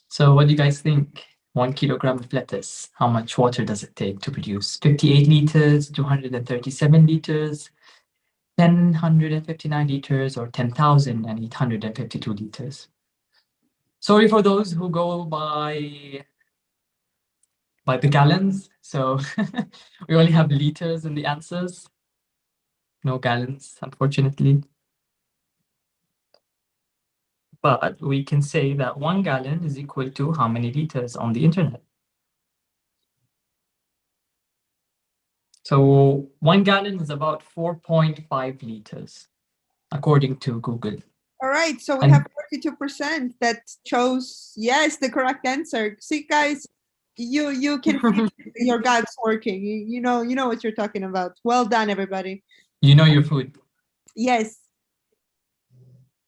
So what do you guys think? 1 kilogram of lettuce, how much water does it take to produce? 58 liters, 237 liters, 1,059 liters, or 10,852 liters? Sorry for those who go by the gallons. So we only have liters in the answers. No gallons, unfortunately. But we can say that 1 gallon is equal to how many liters on the internet? So 1 gallon is about 4.5 liters, according to Google. All right, so we have 42% that chose yes, the correct answer. See, guys, you can feel your guts working. You know what you're talking about. Well done, everybody. You know your food. Yes.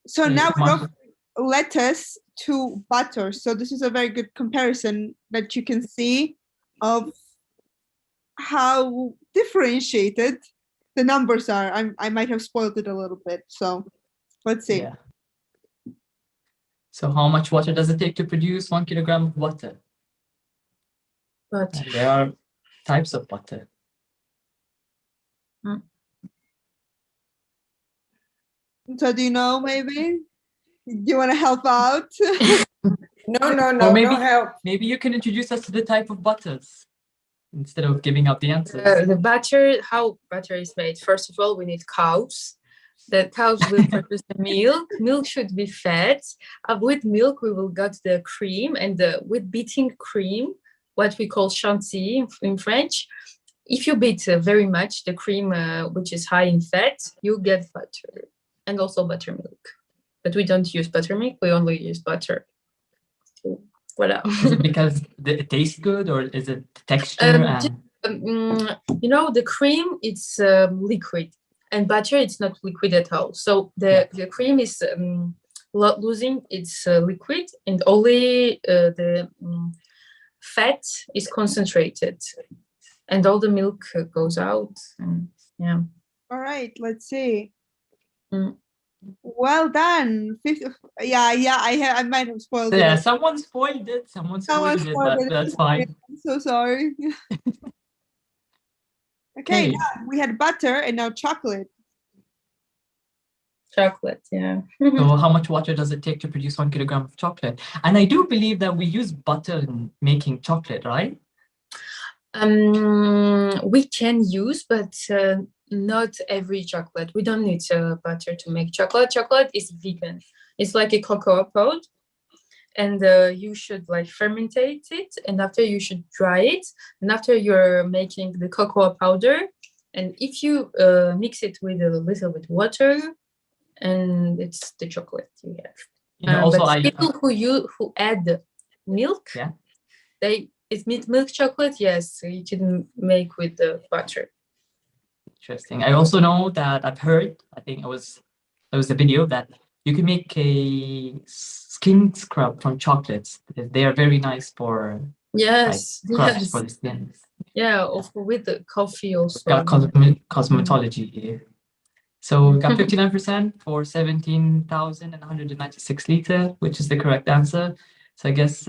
So now we go from lettuce to butter. So this is a very good comparison that you can see of how differentiated the numbers are. I might have spoiled it a little bit. So let's see. Yeah. So how much water does it take to produce 1 kilogram of butter? And there are types of butter. So do you know, maybe? Do you want to help out? No, Or maybe, no help. Maybe you can introduce us to the type of butters instead of giving out the answers. The butter, how butter is made. First of all, we need cows. The cows will produce the milk. Milk should be fat. With milk, we will get the cream, and with beating cream, what we call chantilly in French. If you beat very much the cream, which is high in fat, you get butter and also buttermilk. But we don't use buttermilk. We only use butter. Voilà. Is it because it tastes good, or is it the texture? You know, the cream, it's liquid, and butter, it's not liquid at all. So the cream is losing its liquid, and only the fat is concentrated, and all the milk goes out. Yeah. All right, let's see. Well done. I might have spoiled it. Yeah, someone spoiled it. Someone spoiled it, but that's fine. I'm so sorry. Okay, now we had butter and now chocolate. Chocolate, yeah. So how much water does it take to produce 1 kilogram of chocolate? And I do believe that we use butter in making chocolate, right? We can use, but not every chocolate. We don't need butter to make chocolate. Chocolate is vegan. It's like a cocoa pod, and you should like fermentate it, and after you should dry it, and after you're making the cocoa powder, and if you mix it with a little bit water, and it's the chocolate you have. Also, but people who add milk, they It's milk chocolate, yes. So you can make with the butter. Interesting. I also know that I've heard, I think there was a video that you can make a skin scrub from chocolates. They are very nice for Yes, scrubs for yes. the skin. Yeah, with the coffee also. Got cosmetology here. So we got 59% for 17,196 liter, which is the correct answer. So I guess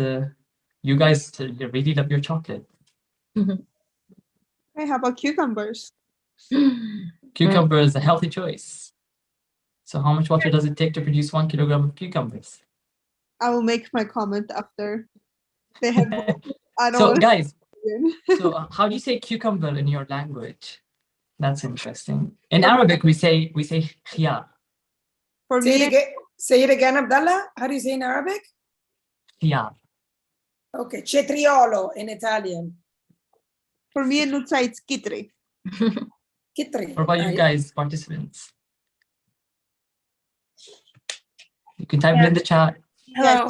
you guys really love your chocolate. Okay, how about cucumbers? Cucumber is a healthy choice. So how much water does it take to produce 1 kilogram of cucumbers? I will make my comment after they have. I don't So wanna- guys, so how do you say cucumber in your language? That's interesting. In Arabic, we say khiyar. For Say me, it again, Abdallah. How do you say in Arabic? Khiyar. Okay, cetriolo in Italian. for me and Nutsa, it's kitri. Kitri. What about you guys, participants? You can type it in the chat. Hello.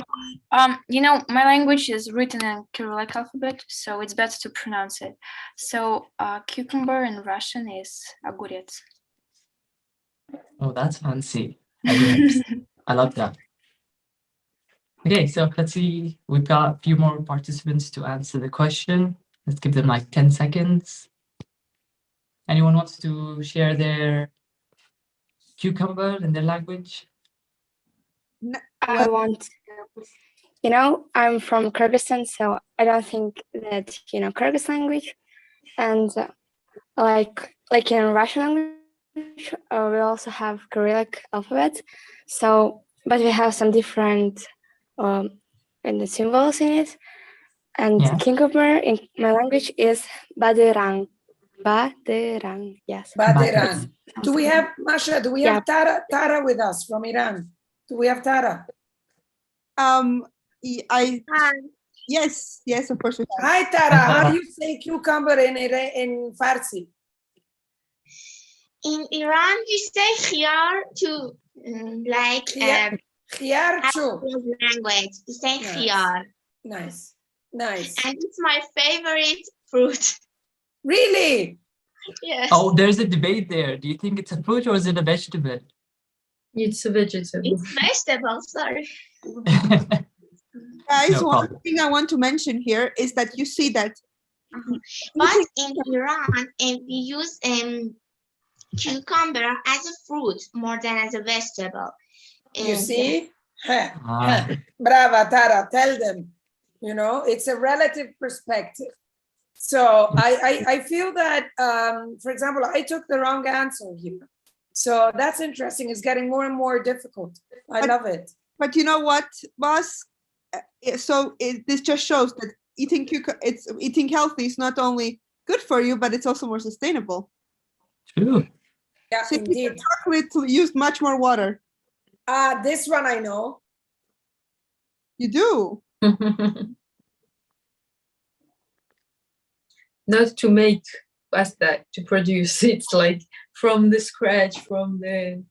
You know, my language is written in Cyrillic alphabet, so it's better to pronounce it. So cucumber in Russian is огурец. Oh, that's fancy. I love that. Okay, so let's see. We've got a few more participants to answer the question. Let's give them like 10 seconds. Anyone wants to share their cucumber in their language? I want. You know, I'm from Kyrgyzstan, so I don't think that you know Kyrgyz language, and like in Russian language, we also have Cyrillic alphabet. So, but we have some different in the symbols in it. And cucumber in my language is baderang. Baderang, yes. Baderan. Do we have, Masha, do we have Tara with us from Iran? Do we have Tara? Yes, of course we have. Hi, Tara. How do you say cucumber in Farsi? In Iran, we say khiyar too, like khiyar too. Language. We say khiyar. Nice. And it's my favorite fruit. Really? Yes. Oh, there's a debate there. Do you think it's a fruit or is it a vegetable? It's a vegetable. It's vegetable, sorry. Guys, one thing I want to mention here is that you see that. But in Iran, we use cucumber as a fruit more than as a vegetable. You see? Brava, Tara. Tell them. You know, it's a relative perspective. So I feel that, for example, I took the wrong answer here. So that's interesting. It's getting more and more difficult. I love it. But you know what, boss? This just shows that eating healthy is not only good for you, but it's also more sustainable. True. Yeah, so indeed. Chocolate used much more water. This one I know. You do. Not to make pasta, to produce it like from the scratch, from the.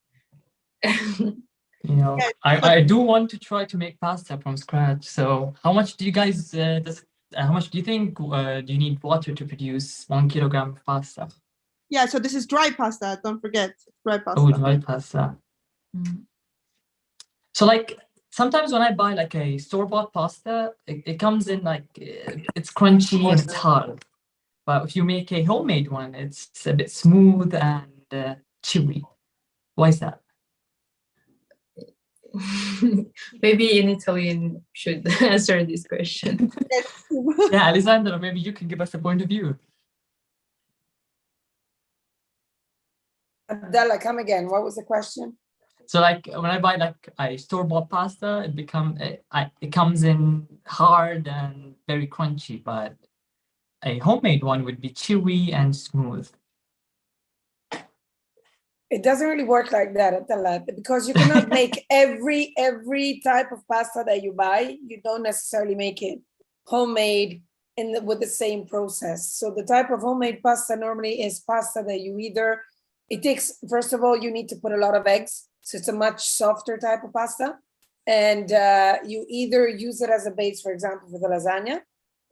You know, I do want to try to make pasta from scratch. So how much do you guys, how much do you think do you need water to produce 1 kilogram of pasta? Yeah, so this is dry pasta. Don't forget, dry pasta. Oh, dry pasta. So like sometimes when I buy like a store-bought pasta, it comes in like it's crunchy and it's hard. But if you make a homemade one, it's a bit smooth and chewy. Why is that? Maybe in Italian should answer this question. Yeah, Alessandra, maybe you can give us a point of view. Abdallah, come again. What was the question? So like when I buy like a store-bought pasta, it comes in hard and very crunchy, but a homemade one would be chewy and smooth. It doesn't really work like that, Abdallah, because you cannot make every type of pasta that you buy. You don't necessarily make it homemade with the same process. So the type of homemade pasta normally is pasta that you first of all, you need to put a lot of eggs. So it's a much softer type of pasta. And you either use it as a base, for example, for the lasagna,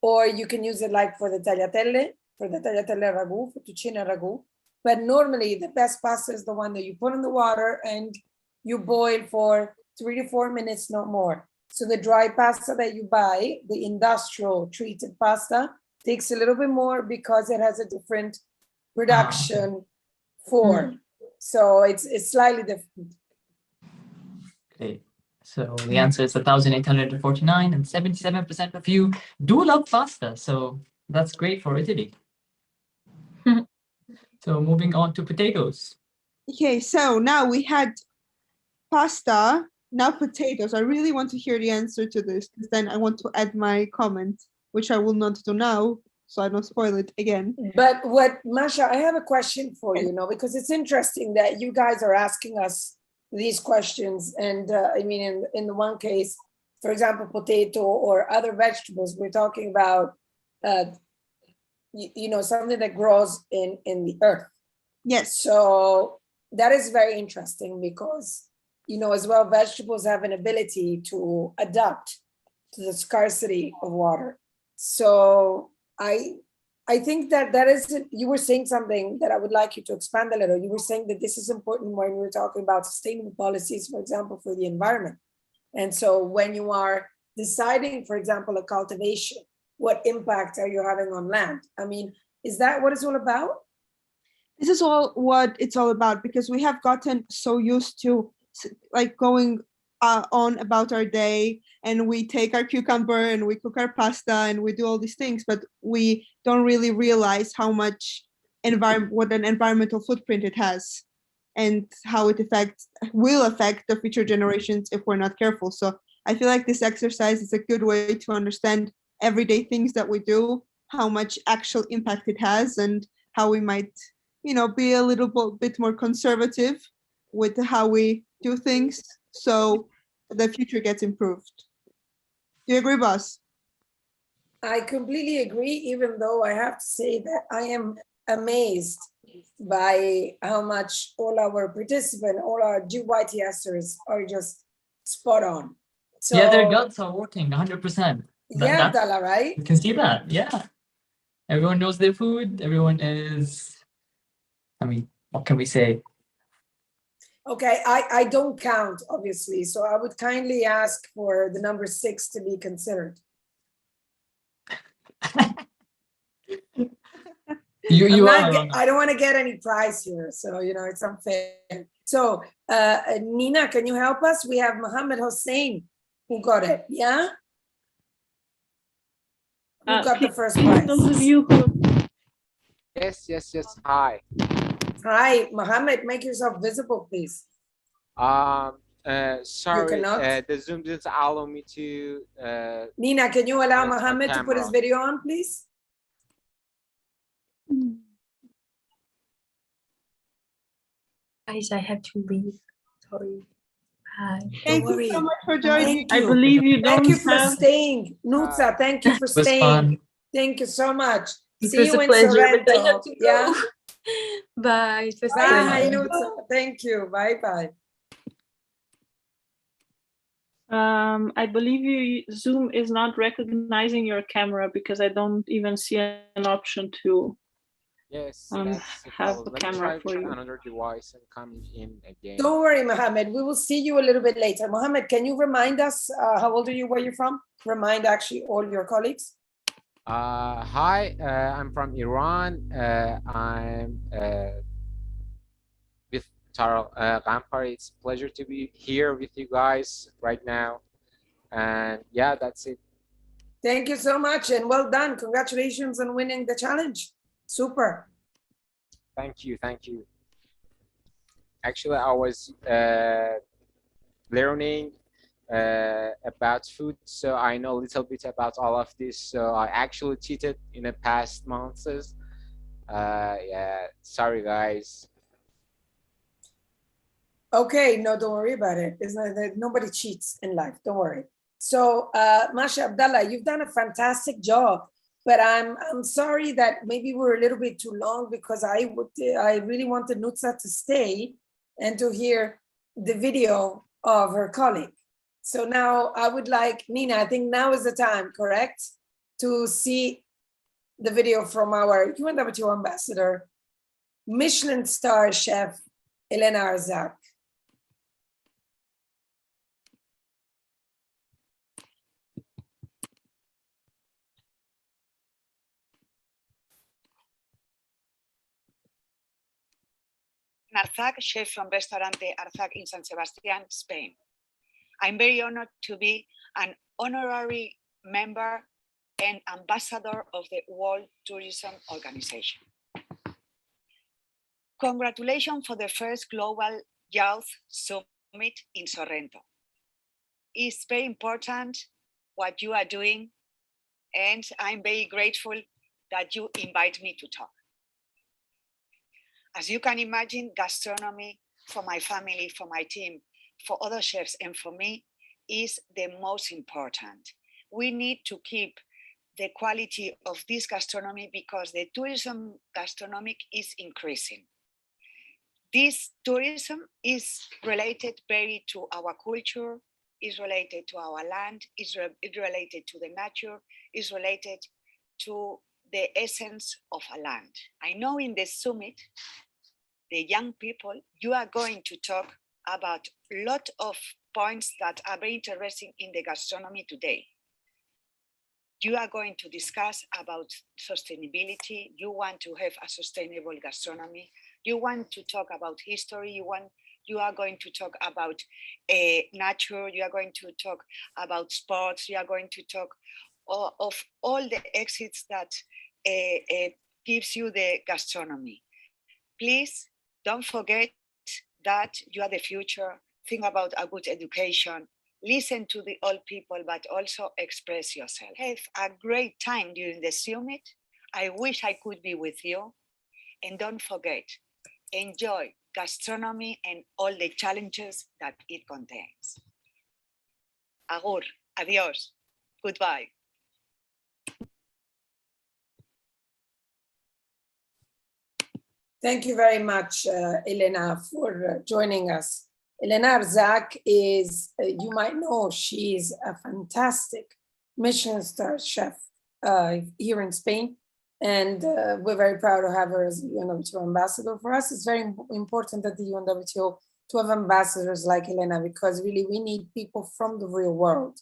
or you can use it like for the tagliatelle ragu, fettuccine ragu. But normally the best pasta is the one that you put in the water and you boil for 3 to 4 minutes, not more. So the dry pasta that you buy, the industrial treated pasta, takes a little bit more because it has a different production form. So it's slightly different. Okay. So the answer is 1,849, and 77% of you do love pasta. So that's great for Italy. So moving on to potatoes. Okay, so now we had pasta, now potatoes. I really want to hear the answer to this because then I want to add my comment, which I will not do now, so I don't spoil it again. But Masha, I have a question for you, because it's interesting that you guys are asking us these questions. And I mean, in the one case, for example, potato or other vegetables, we're talking about, something that grows in the earth. Yes. So that is very interesting because, as well, vegetables have an ability to adapt to the scarcity of water. So I think that is, you were saying something that I would like you to expand a little. You were saying that this is important when we're talking about sustainable policies, for example, for the environment. And so when you are deciding, for example, a cultivation, what impact are you having on land? I mean, is that what it's all about? This is all what it's all about, because we have gotten so used to like going on about our day, and we take our cucumber and we cook our pasta and we do all these things, but we don't really realize how much what an environmental footprint it has and how it will affect the future generations if we're not careful. So I feel like this exercise is a good way to understand everyday things that we do, how much actual impact it has, and how we might, be a little bit more conservative with how we do things, so the future gets improved. Do you agree, boss? I completely agree, even though I have to say that I am amazed by how much all our participants, all our GYTSers are just spot on. So, yeah, their guts are working 100%. Yeah, Abdallah, right? You can see that, yeah. Everyone knows their food. Everyone is, what can we say? Okay, I don't count, obviously, so I would kindly ask for the number 6 to be considered. I don't want to get any prize here, so it's unfair. So Nina, can you help us? We have Mohammed Hossein who got it. Yeah, who got the first prize? Those of you who... Yes. Hi. Hi, Mohammed. Make yourself visible, please. Sorry, the Zoom didn't allow me to. Nina, can you allow Mohammed to put his video on, please? Guys, I have to leave. Sorry. Bye. Thank you so much for joining. I believe you don't Thank you for have... staying. Nutza, thank you for staying. Fun. Thank you so much. It See was you a in pleasure, but I have Sorrento. to go. Yeah. Bye. It was a Bye, pleasure. Nutza. Thank you. Bye. I believe Zoom is not recognizing your camera because I don't even see an option to Yes, have a camera for you. Another device and come in again. Don't worry, Mohammed. We will see you a little bit later. Mohammed, can you remind us how old are you, where you're from? Remind actually all your colleagues. Hi, I'm from Iran. I'm with Taro Gampar. It's a pleasure to be here with you guys right now. And yeah, that's it. Thank you so much and well done. Congratulations on winning the challenge. Super. Thank you. Actually, I was learning about food, so I know a little bit about all of this. So I actually cheated in the past months. Yeah, sorry guys. Okay, no, don't worry about it. It's not that nobody cheats in life. Don't worry. So, Masha, Abdallah, you've done a fantastic job, but I'm sorry that maybe we're a little bit too long because I really wanted Nutza to stay and to hear the video of her colleague. So now I would like, Nina, I think now is the time, correct? to see the video from our UNWTO ambassador, Michelin star chef, Elena Arzak. Arzak, chef from Restaurante Arzak in San Sebastian, Spain. I'm very honored to be an honorary member and ambassador of the World Tourism Organization. Congratulations for the first Global Youth Summit in Sorrento. It's very important what you are doing, and I'm very grateful that you invite me to talk. As you can imagine, gastronomy for my family, for my team, for other chefs, and for me is the most important. We need to keep the quality of this gastronomy because the tourism gastronomic is increasing. This tourism is related very to our culture, is related to our land, is related to the nature, is related to the essence of a land. I know in the summit, the young people, you are going to talk about a lot of points that are very interesting in the gastronomy today. You are going to discuss about sustainability. You want to have a sustainable gastronomy. You want to talk about history. You are going to talk about nature. You are going to talk about sports. You are going to talk of all the exits that gives you the gastronomy. Please don't forget that you are the future. Think about a good education. Listen to the old people, but also express yourself. Have a great time during the summit. I wish I could be with you. And don't forget, enjoy gastronomy and all the challenges that it contains. Agur, adios, goodbye. Thank you very much, Elena, for joining us. Elena Arzak is, you might know, she's a fantastic Michelin star chef here in Spain. And we're very proud to have her as the UNWTO ambassador. For us, it's very important that the UNWTO to have ambassadors like Elena, because really we need people from the real world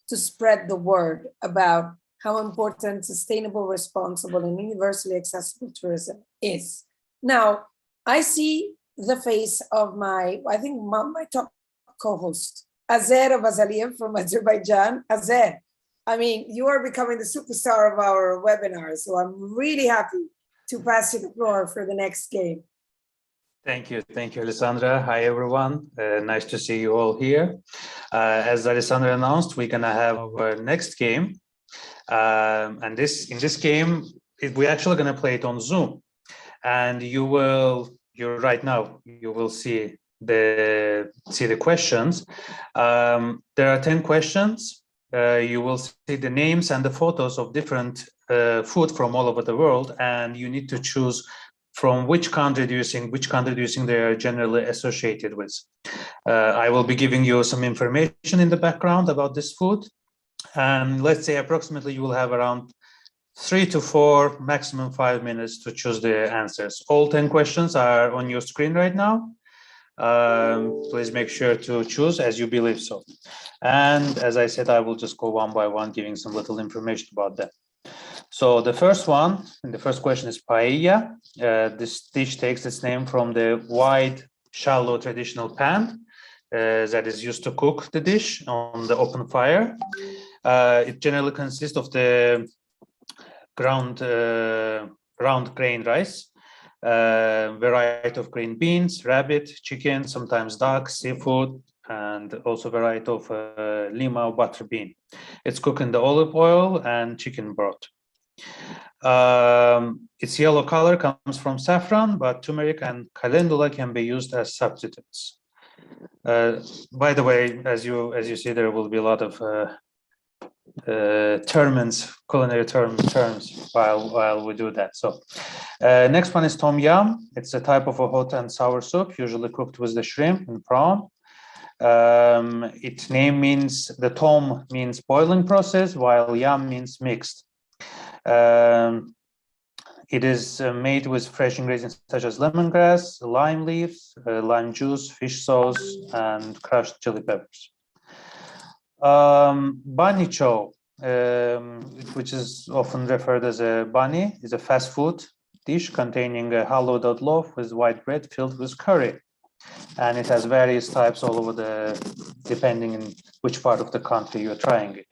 to spread the word about how important sustainable, responsible, and universally accessible tourism is. Now, I see the face of my top co-host, Azer Abazaliev from Azerbaijan. Azer, I mean, you are becoming the superstar of our webinar, so I'm really happy to pass you the floor for the next game. Thank you, Alessandra. Hi, everyone. Nice to see you all here. As Alessandra announced, we're gonna have our next game, and in this game, we're actually gonna play it on Zoom, and you will see the questions. There are 10 questions. You will see the names and the photos of different food from all over the world, and you need to choose from which country do you think they are generally associated with. I will be giving you some information in the background about this food, and let's say approximately you will have around 3 to 4, maximum 5 minutes to choose the answers. All 10 questions are on your screen right now. Please make sure to choose as you believe so. And as I said, I will just go one by one, giving some little information about that. So the first question is paella. This dish takes its name from the wide, shallow traditional pan that is used to cook the dish on the open fire. It generally consists of the round grain rice, variety of green beans, rabbit, chicken, sometimes duck, seafood, and also variety of lima or butter bean. It's cooked in the olive oil and chicken broth. Its yellow color comes from saffron, but turmeric and calendula can be used as substitutes. By the way, as you see, there will be a lot of culinary terms while we do that. So next one is tom yum. It's a type of a hot and sour soup, usually cooked with the shrimp and prawn. Its name means, the tom means boiling process, while yum means mixed. It is made with fresh ingredients such as lemongrass, lime leaves, lime juice, fish sauce, and crushed chili peppers. Bani chow, which is often referred as a bani, is a fast food dish containing a hollowed out loaf with white bread filled with curry. And it has various types all over depending on which part of the country you're trying it.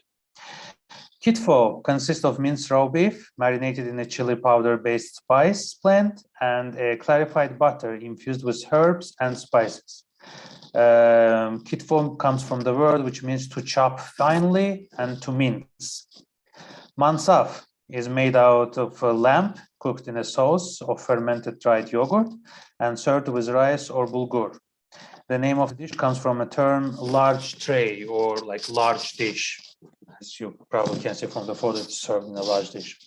Kitfo consists of minced raw beef marinated in a chili powder-based spice blend and a clarified butter infused with herbs and spices. Kitfo comes from the word which means to chop finely and to mince. Mansaf is made out of lamb cooked in a sauce of fermented dried yogurt and served with rice or bulgur. The name of the dish comes from a term large tray or like large dish. As you probably can see from the photo, it's served in a large dish.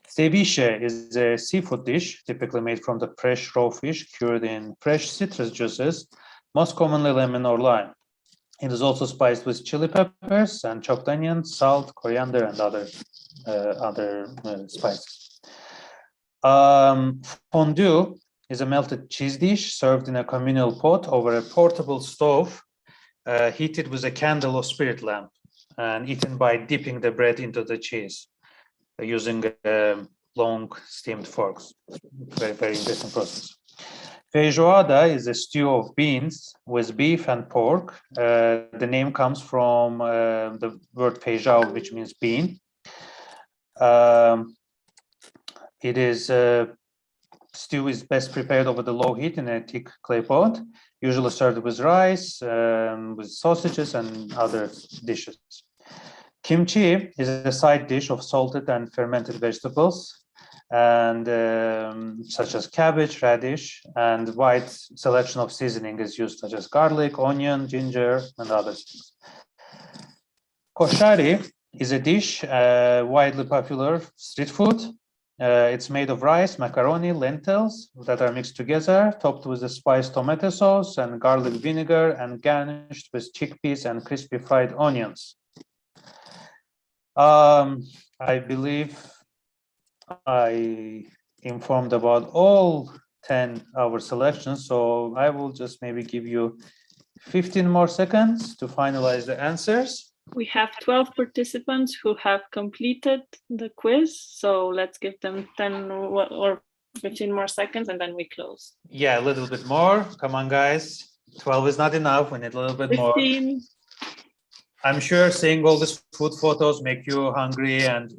Ceviche is a seafood dish typically made from the fresh raw fish cured in fresh citrus juices, most commonly lemon or lime. It is also spiced with chili peppers and chopped onions, salt, coriander, and other spices. Fondue is a melted cheese dish served in a communal pot over a portable stove heated with a candle or spirit lamp and eaten by dipping the bread into the cheese using long steamed forks. Very, very interesting process. Feijoada is a stew of beans with beef and pork. The name comes from the word feijao, which means bean. Stew is best prepared over the low heat in a thick clay pot, usually served with rice, with sausages and other dishes. Kimchi is a side dish of salted and fermented vegetables, and such as cabbage, radish, and wide selection of seasoning is used, such as garlic, onion, ginger, and others. Koshari is a dish widely popular street food. It's made of rice, macaroni, lentils that are mixed together, topped with a spiced tomato sauce and garlic vinegar, and garnished with chickpeas and crispy fried onions. I believe I informed about all 10 of our selections, so I will just maybe give you 15 more seconds to finalize the answers. We have 12 participants who have completed the quiz, so let's give them 10 or 15 more seconds and then we close. Yeah, a little bit more. Come on, guys. 12 is not enough. We need a little bit 15. more. I'm sure seeing all these food photos make you hungry and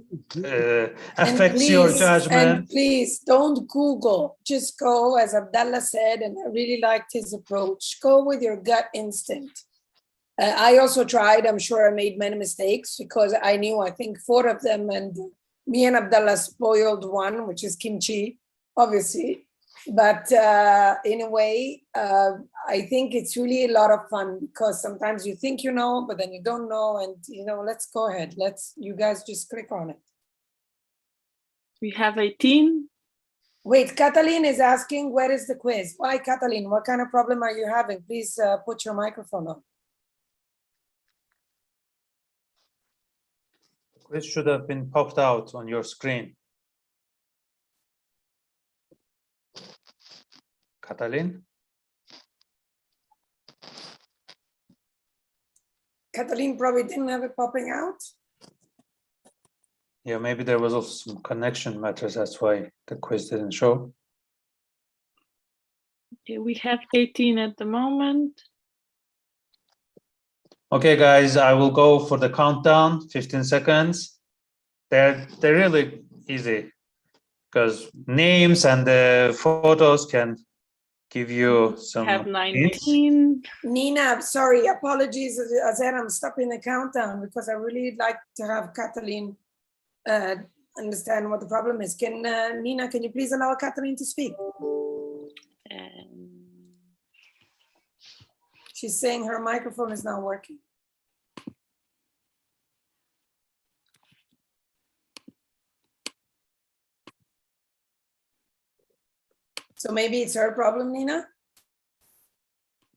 affects your judgment. And please don't Google. Just go, as Abdallah said, and I really liked his approach. Go with your gut instinct. I also tried. I'm sure I made many mistakes because I knew, I think, 4 of them, and me and Abdallah spoiled one, which is kimchi, obviously. But in a way, I think it's really a lot of fun because sometimes you think you know, but then you don't know. And, let's go ahead. You guys just click on it. We have 18. Wait, Katalin is asking, where is the quiz? Why, Katalin? What kind of problem are you having? Please put your microphone on. The quiz should have been popped out on your screen. Katalin? Katalin probably didn't have it popping out. Yeah, maybe there was also some connection matters. That's why the quiz didn't show. Okay, we have 18 at the moment. Okay, guys, I will go for the countdown, 15 seconds. They're really easy because names and the photos can give you some have 19. hints. Nina, sorry, apologies. Azer, I'm stopping the countdown because I really like to have Katalin understand what the problem is. Nina, can you please allow Katalin to speak? She's saying her microphone is not working. So maybe it's her problem, Nina?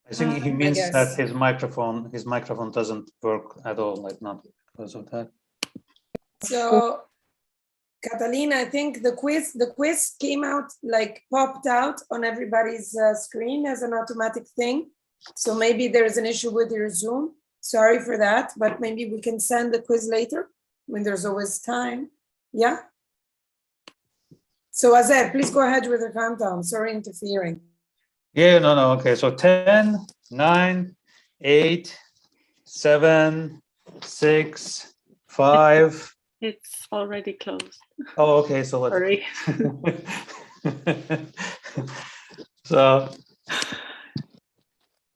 I think he means that his microphone doesn't work at all, like not because of that. So Catalina, I think the quiz came out, like popped out on everybody's screen as an automatic thing. So maybe there is an issue with your Zoom. Sorry for that, but maybe we can send the quiz later when there's always time. Yeah. So Azer, please go ahead with the countdown. Sorry interfering. Yeah, no. Okay, so 10, 9, 8, 7, 6, 5. It's already closed. Oh, okay. So let's. Sorry. So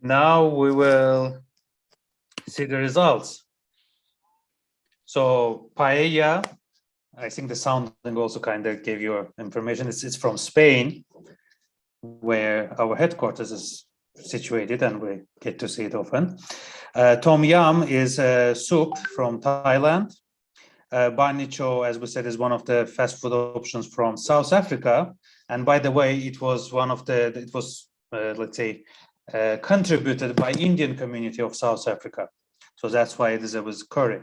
now we will see the results. So paella, I think the sounding also kind of gave you information. It's from Spain, where our headquarters is situated, and we get to see it often. Tom yum is a soup from Thailand. Banh cho, as we said, is one of the fast food options from South Africa. And by the way, it was one of the, let's say, contributed by Indian community of South Africa. So that's why it was curry.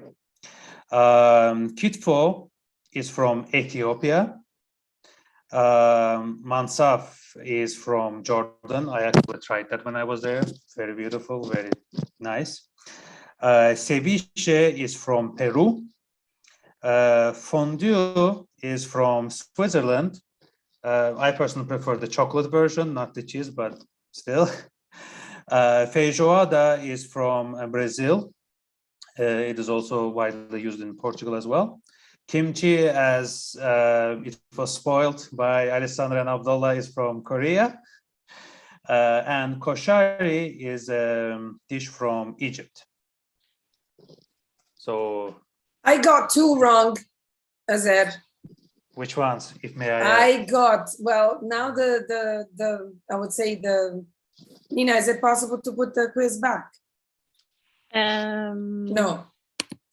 Kitfo is from Ethiopia. Mansaf is from Jordan. I actually tried that when I was there. Very beautiful, very nice. Ceviche is from Peru. Fondue is from Switzerland. I personally prefer the chocolate version, not the cheese, but still. Feijoada is from Brazil. It is also widely used in Portugal as well. Kimchi, as it was spoiled by Alessandra and Abdullah, is from Korea. And koshari is a dish from Egypt. So I got two wrong, Azer. Which ones, if may I? I got, well, now I would say Nina, is it possible to put the quiz back? No.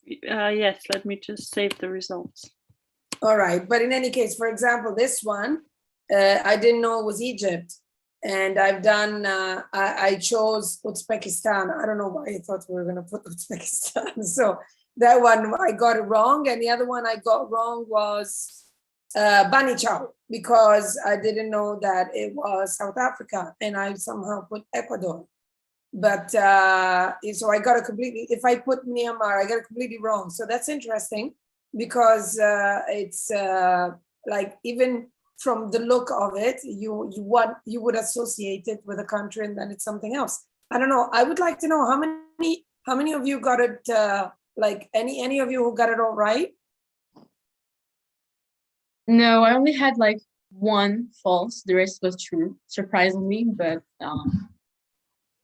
Yes, let me just save the results. All right, but in any case, for example, this one, I didn't know it was Egypt. And I've done, I chose Uzbekistan. I don't know why I thought we were gonna put Uzbekistan. So that one, I got it wrong. And the other one I got wrong was Bani Chow, because I didn't know that it was South Africa and I somehow put Ecuador. But so I got it completely, if I put Myanmar, I got it completely wrong. So that's interesting because it's like, even from the look of it, you would associate it with a country and then it's something else. I don't know. I would like to know how many of you got it, like any of you who got it all right? No, I only had like one false. The rest was true, surprisingly, but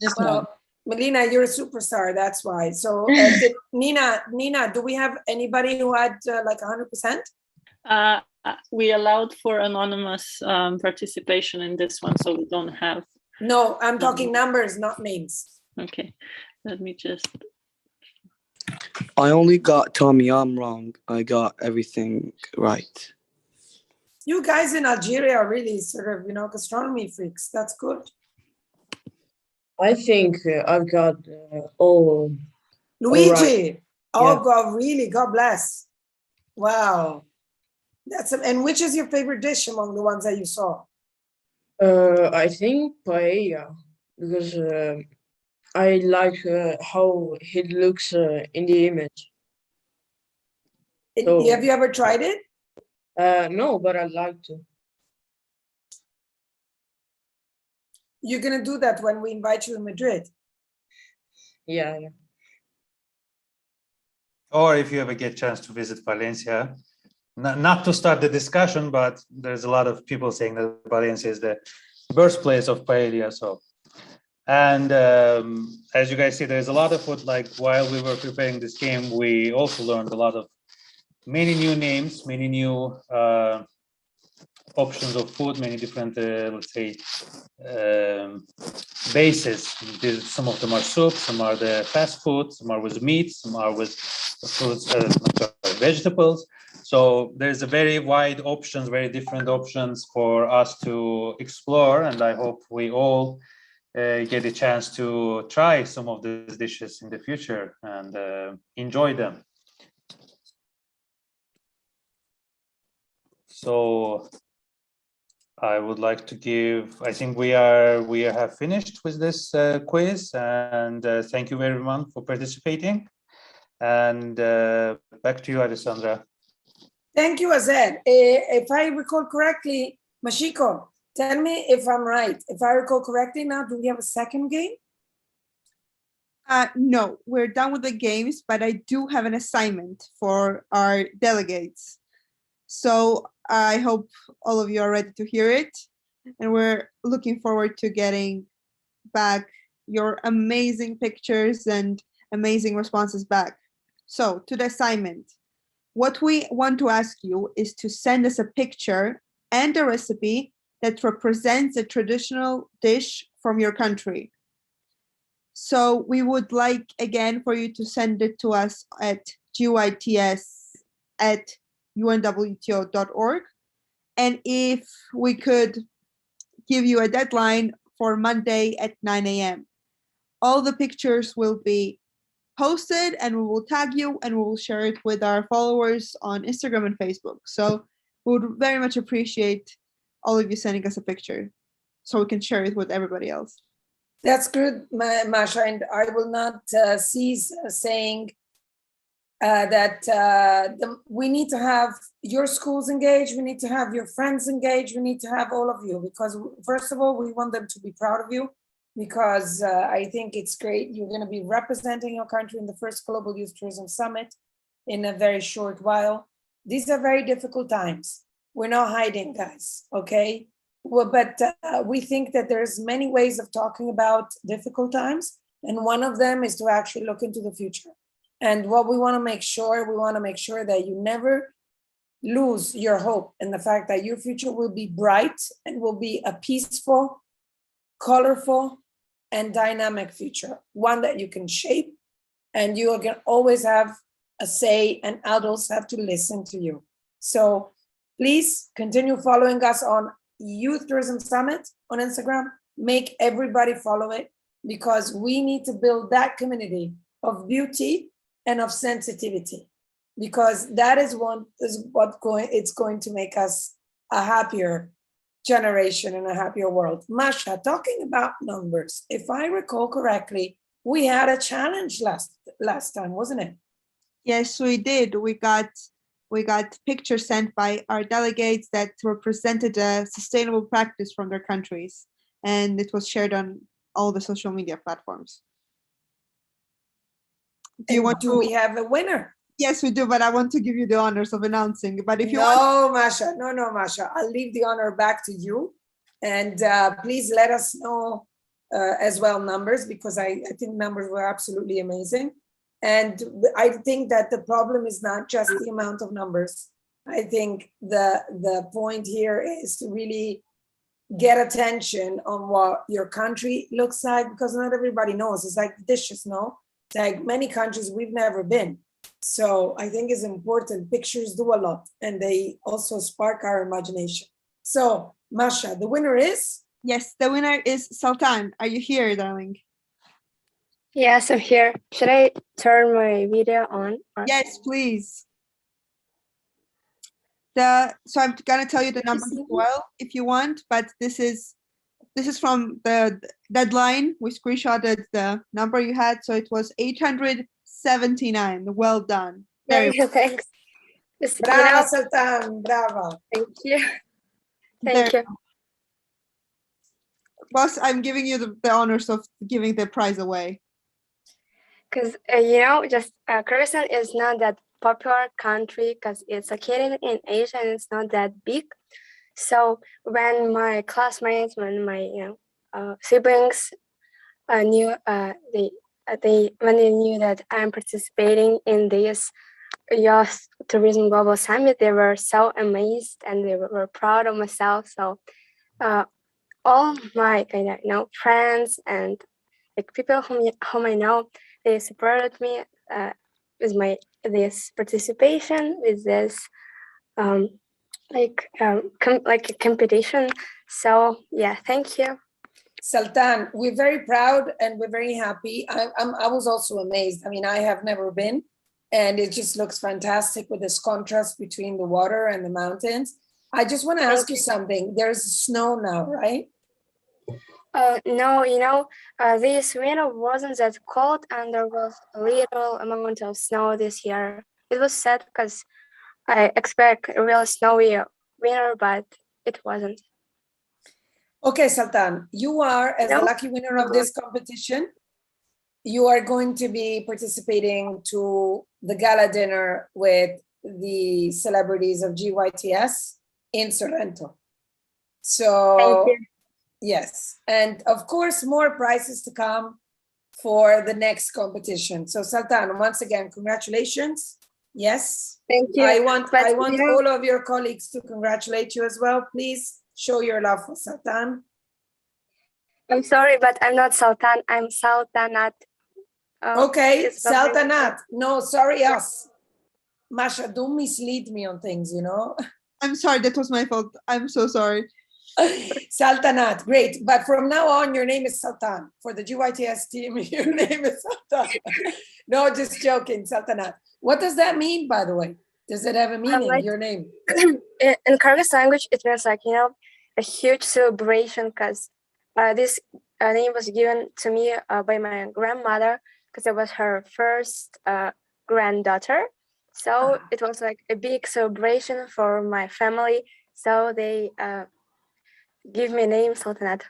just one. Well, Melina, you're a superstar. That's why. So, Nina, do we have anybody who had like 100%? We allowed for anonymous participation in this one, so we don't have. No, I'm talking numbers, not names. Okay, let me just. I only got Tom Yum wrong. I got everything right. You guys in Algeria are really sort of, gastronomy freaks. That's good. I think I've got all. Luigi. All right. Oh, Yeah. God, really? God bless. Wow. And which is your favorite dish among the ones that you saw? I think paella, because I like how it looks in the image. So, have you ever tried it? No, but I'd like to. You're going to do that when we invite you to Madrid. Yeah. Or if you ever get a chance to visit Valencia, not to start the discussion, but there's a lot of people saying that Valencia is the birthplace of paella. So, and as you guys see, there's a lot of food. Like while we were preparing this game, we also learned a lot of many new names, many new options of food, many different, let's say, bases. Some of them are soup, some are the fast food, some are with meat, some are with fruits, vegetables. So there's a very wide options, very different options for us to explore. And I hope we all get a chance to try some of these dishes in the future and enjoy them. So I would like to give, I think we have finished with this quiz, and thank you everyone for participating. And back to you, Alessandra. Thank you, Azed. If I recall correctly, Mashiko, tell me if I'm right. If I recall correctly now, do we have a second game? No, we're done with the games, but I do have an assignment for our delegates. So I hope all of you are ready to hear it. And we're looking forward to getting back your amazing pictures and amazing responses back. So to the assignment, what we want to ask you is to send us a picture and a recipe that represents a traditional dish from your country. So we would like, again, for you to send it to us at gyts@unwto.org. And if we could give you a deadline for Monday at 9 a.m. All the pictures will be posted and we will tag you and we will share it with our followers on Instagram and Facebook. So we would very much appreciate all of you sending us a picture so we can share it with everybody else. That's good, Masha, and I will not cease saying that we need to have your schools engaged, we need to have your friends engaged, we need to have all of you, because first of all, we want them to be proud of you, because I think it's great. You're going to be representing your country in the first Global Youth Tourism Summit in a very short while. These are very difficult times. We're not hiding, guys, okay? Well, but we think that there's many ways of talking about difficult times, and one of them is to actually look into the future. And what we want to make sure that you never lose your hope in the fact that your future will be bright and will be a peaceful, colorful, and dynamic future, one that you can shape, and you can always have a say, and adults have to listen to you. So please continue following us on Youth Tourism Summit on Instagram. Make everybody follow it, because we need to build that community of beauty and of sensitivity, because that is it's going to make us a happier generation and a happier world. Masha, talking about numbers, if I recall correctly, we had a challenge last time, wasn't it? Yes, we did. We got pictures sent by our delegates that represented a sustainable practice from their countries, and it was shared on all the social media platforms. Do we have a winner? Yes, we do, but I want to give you the honors of announcing. But if you want... Masha, no, Masha, I'll leave the honor back to you. And please let us know as well numbers, because I think numbers were absolutely amazing. And I think that the problem is not just the amount of numbers. I think the point here is to really get attention on what your country looks like, because not everybody knows. It's like dishes, no? It's like many countries we've never been. So I think it's important. Pictures do a lot, and they also spark our imagination. So Masha, the winner is? Yes, the winner is Sultan. Are you here, darling? Yes, I'm here. Should I turn my video on? Yes, please. So I'm gonna tell you the numbers as well if you want, but this is from the deadline. We screenshotted the number you had, so it was 879. Well done. Very good. Thanks. Brava, Sultan. Brava. Thank you. Thank you. Boss, I'm giving you the honors of giving the prize away. Because, Kyrgyzstan is not that popular country because it's located in Asia and it's not that big. So when my classmates, when my siblings knew when they knew that I'm participating in this Youth Tourism Global Summit, they were so amazed and they were proud of myself. So all my friends and people whom I know, they supported me with this participation, with this a competition. So yeah, thank you. Sultan, we're very proud and we're very happy. I was also amazed. I mean, I have never been, and it just looks fantastic with this contrast between the water and the mountains. I just want to ask you something. There's snow now, right? No, this winter wasn't that cold and there was a little amount of snow this year. It was sad because I expect a real snowy winter, but it wasn't. Okay, Sultan, you are, as the lucky winner of this competition, you are going to be participating to the gala dinner with the celebrities of GYTS in Sorrento. So, yes, and of course, more prizes to come for the next competition. So, Sultan, once again, congratulations. Yes. Thank you. I want all of your colleagues to congratulate you as well. Please show your love for Sultan. I'm sorry, but I'm not Sultan. I'm Sultanat. Okay, Sultanat. No, sorry, us. Masha, don't mislead me on things, I'm sorry, that was my fault. I'm so sorry. Sultanat, great. But from now on, your name is Sultan. For the GYTS team, your name is Sultan. No, just joking, Sultanat. What does that mean, by the way? Does it have a meaning, your name? In Kyrgyz language, it means like, a huge celebration because this name was given to me by my grandmother because I was her first granddaughter. So it was like a big celebration for my family. So they give me a name Sultanat.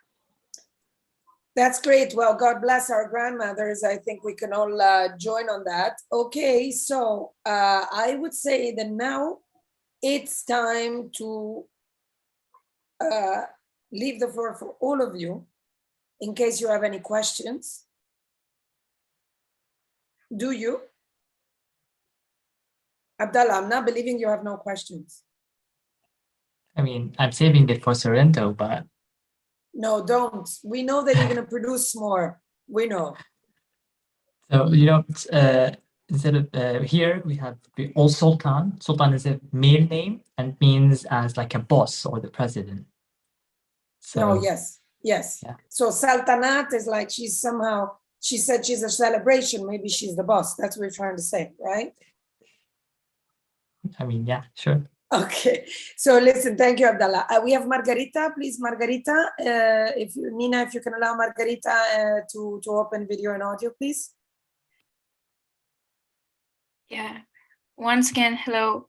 That's great. Well, God bless our grandmothers. I think we can all join on that. Okay, so I would say that now it's time to leave the floor for all of you in case you have any questions. Do you? Abdallah, I'm not believing you have no questions. I mean, I'm saving it for Sorrento, but... No, don't. We know that you're going to produce more. We know. So, instead of here, we have the old Sultan. Sultan is a male name and means as like a boss or the president. So, no, yes. Yeah. So Sultanat is like she said she's a celebration. Maybe she's the boss. That's what we're trying to say, right? I mean, yeah, sure. Okay, so listen, thank you, Abdallah. We have Margarita, please, Margarita. Nina, if you can allow Margarita to open video and audio, please. Yeah, once again, hello.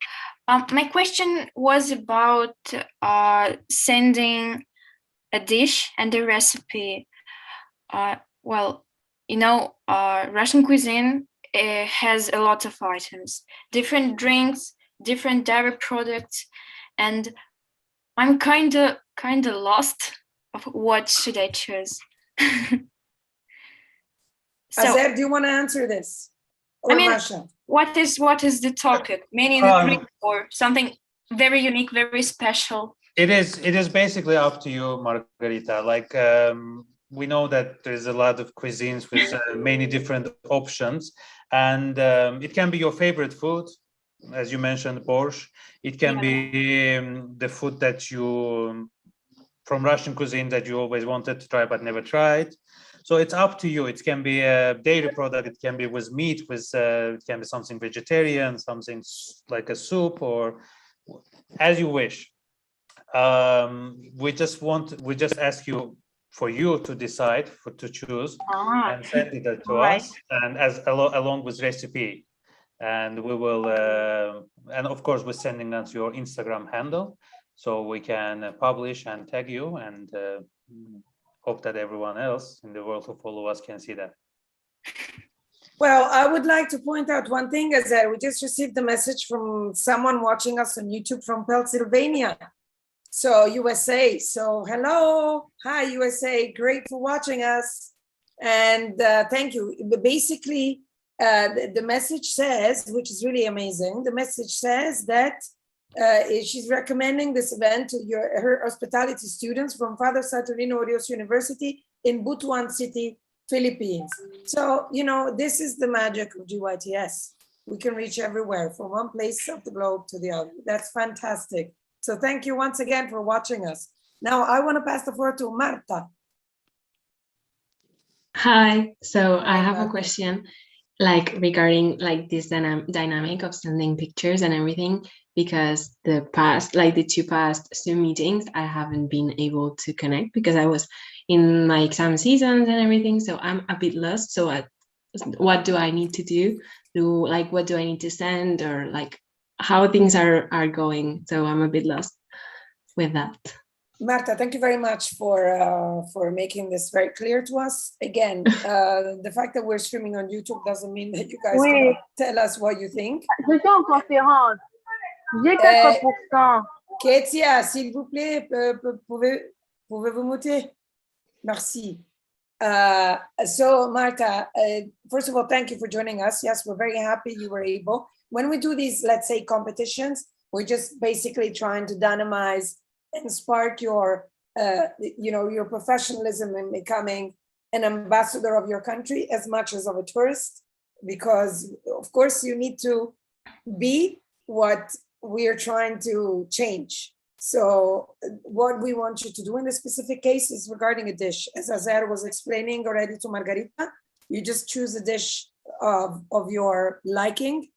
My question was about sending a dish and a recipe. Russian cuisine has a lot of items, different drinks, different dairy products, and I'm kind of lost of what should I choose. Azer, do you want to answer this? Or Masha? What is the topic? Many ingredients or something very unique, very special? It is basically up to you, Margarita. Like we know that there's a lot of cuisines with many different options, and it can be your favorite food. As you mentioned, borscht. It can be the food that you, from Russian cuisine, that you always wanted to try but never tried. So it's up to you. It can be a dairy product. It can be with meat. It can be something vegetarian, something like a soup, or as you wish. We just ask you for you to decide, to choose, and send it to us, and along with recipe. And we will, and of course, we're sending us your Instagram handle so we can publish and tag you, and hope that everyone else in the world who follow us can see that. Well, I would like to point out one thing, is that we just received a message from someone watching us on YouTube from Pennsylvania. So USA. So hello, hi USA, great for watching us, and thank you. Basically, the message says, which is really amazing, the message says that she's recommending this event to her hospitality students from Father Saturnino Rios University in Butuan City, Philippines. So, this is the magic of GYTS. We can reach everywhere, from one place of the globe to the other. That's fantastic. So thank you once again for watching us. Now I want to pass the floor to Marta. Hi, so I have a question. like regarding like this dynamic of sending pictures and everything, because the two past Zoom meetings, I haven't been able to connect because I was in my exam seasons and everything. So I'm a bit lost. So what do I need to do? What do I need to send, or like how things are going? So I'm a bit lost with that. Marta, thank you very much for making this very clear to us. Again, the fact that we're streaming on YouTube doesn't mean that you guys cannot tell us what you think. Je suis en conférence. J'ai 4%. Ketia, s'il vous plaît, pouvez-vous muter? Merci. So Marta, first of all, thank you for joining us. Yes, we're very happy you were able. When we do these, let's say, competitions, we're just basically trying to dynamize and spark your, your professionalism in becoming an ambassador of your country as much as of a tourist, because of course you need to be what we are trying to change. So what we want you to do in this specific case is regarding a dish. As Azer was explaining already to Margarita, you just choose a dish of your liking.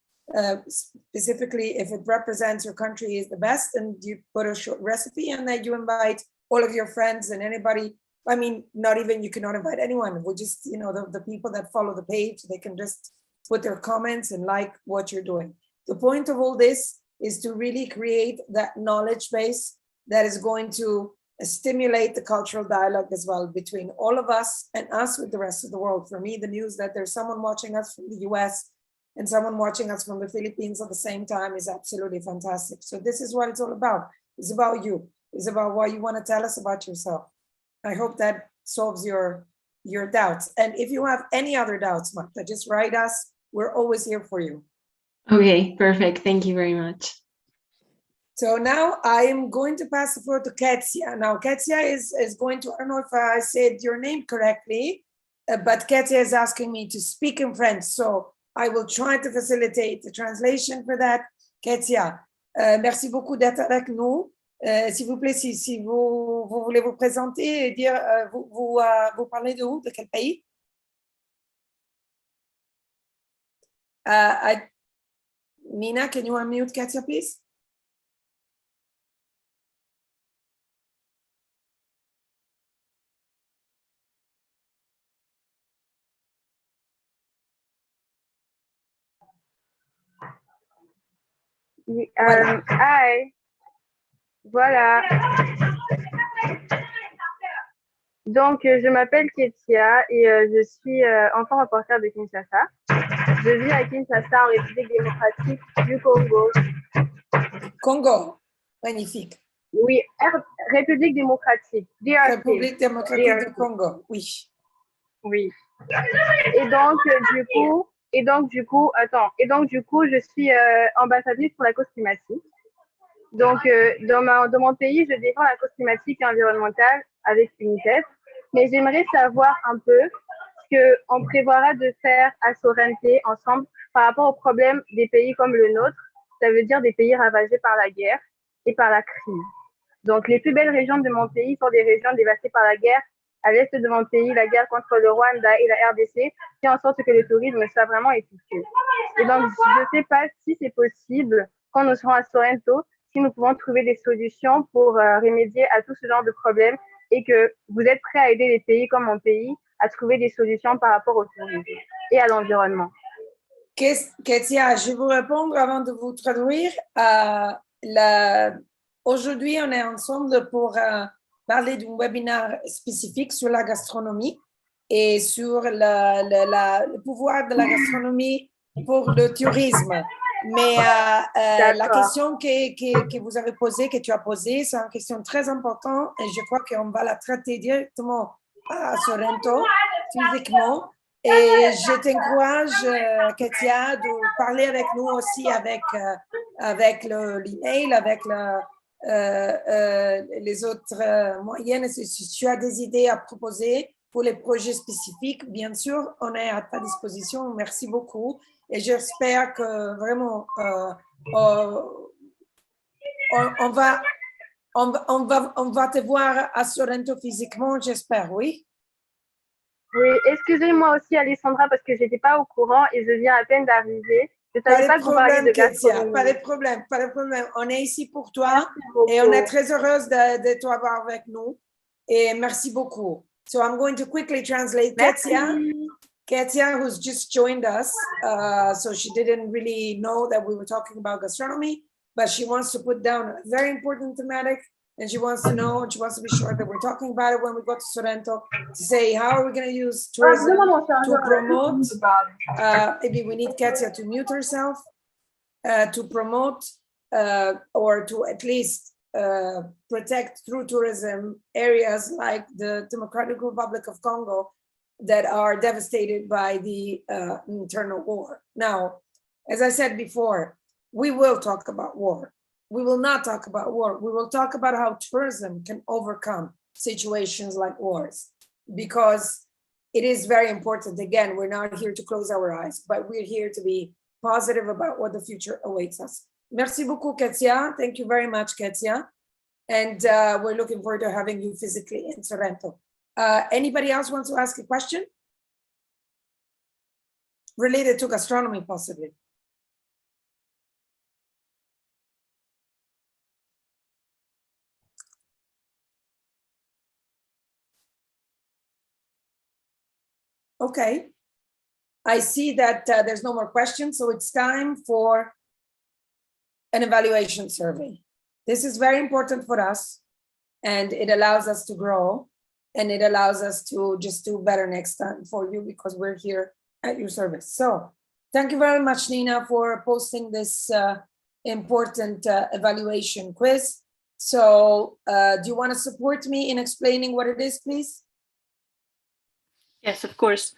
Specifically, if it represents your country is the best, and you put a short recipe, and then you invite all of your friends and anybody. I mean, you cannot invite anyone. We just, the people that follow the page, they can just put their comments and like what you're doing. The point of all this is to really create that knowledge base that is going to stimulate the cultural dialogue as well between all of us and us with the rest of the world. For me, the news that there's someone watching us from the US and someone watching us from the Philippines at the same time is absolutely fantastic. So this is what it's all about. It's about you. It's about what you want to tell us about yourself. I hope that solves your doubts. And if you have any other doubts, Marta, just write us. We're always here for you. Okay, perfect. Thank you very much. So now I am going to pass the floor to Ketia. Now, Ketia is going to, I don't know if I said your name correctly, but Ketia is asking me to speak in French. So I will try to facilitate the translation for that. Ketia, merci beaucoup d'être avec nous. S'il vous plaît, si vous voulez vous présenter et dire, vous parlez de où, de quel pays? Nina, can you unmute Ketia, please? Hi. Voilà. Donc, je m'appelle Ketia et je suis enfant reporter de Kinshasa. Je vis à Kinshasa, en République démocratique du Congo. Congo, magnifique. Oui, République démocratique, DRC. République démocratique du Congo, oui. Oui. Et donc, du coup, je suis ambassadrice pour la cause climatique. Donc, dans mon pays, je défends la cause climatique et environnementale avec UNICEF. Mais j'aimerais savoir un peu ce qu'on prévoira de faire à Sorrento ensemble par rapport aux problèmes des pays comme le nôtre. Ça veut dire des pays ravagés par la guerre et par la crise. Donc, les plus belles régions de mon pays sont des régions dévastées par la guerre. À l'est de mon pays, la guerre contre le Rwanda et la RDC fait en sorte que le tourisme soit vraiment étouffé. Et donc, je ne sais pas si c'est possible, quand nous serons à Sorrento, si nous pouvons trouver des solutions pour remédier à tout ce genre de problèmes et que vous êtes prêts à aider les pays comme mon pays à trouver des solutions par rapport au tourisme et à l'environnement. Ketia, je vais vous répondre avant de vous traduire. Aujourd'hui, on est ensemble pour parler d'un webinaire spécifique sur la gastronomie et sur le pouvoir de la gastronomie pour le tourisme. Mais la question que vous avez posée, que tu as posée, c'est une question très importante et je crois qu'on va la traiter directement à Sorrento, physiquement. Et je t'encourage, Ketia, de parler avec nous aussi avec l'email, avec les autres moyens. Si tu as des idées à proposer pour les projets spécifiques, bien sûr, on est à ta disposition. Merci beaucoup. Et j'espère que vraiment, on va te voir à Sorrento physiquement, j'espère, oui? Oui, excusez-moi aussi, Alessandra, parce que j'étais pas au courant et je viens à peine d'arriver. Je Pas savais pas de que vous parliez de problème, Ketia. gastronomie. Pas de problème, pas de problème. On est ici pour toi Merci et on est beaucoup. très heureuse de t'avoir avec nous. Et merci beaucoup. So I'm going to quickly translate Ketia. Merci. Ketia, who's just joined us. So she didn't really know that we were talking about gastronomy, but she wants to put down a very important thematic, and she wants to know, and she wants to be sure that we're talking about it when we go to Sorrento, to say, how are we going to use tourism to promote? Maybe we need Ketia to mute herself, to promote or to at least protect through tourism areas like the Democratic Republic of Congo that are devastated by the internal war. Now, as I said before, we will talk about war. We will not talk about war. We will talk about how tourism can overcome situations like wars, because it is very important. Again, we're not here to close our eyes, but we're here to be positive about what the future awaits us. Merci beaucoup, Ketia. Thank you very much, Ketia. And we're looking forward to having you physically in Sorrento. Anybody else wants to ask a question? Related to gastronomy, possibly. Okay. I see that there's no more questions, so it's time for an evaluation survey. This is very important for us, and it allows us to grow, and it allows us to just do better next time for you, because we're here at your service. So thank you very much, Nina, for posting this important evaluation quiz. So do you want to support me in explaining what it is, please? Yes, of course.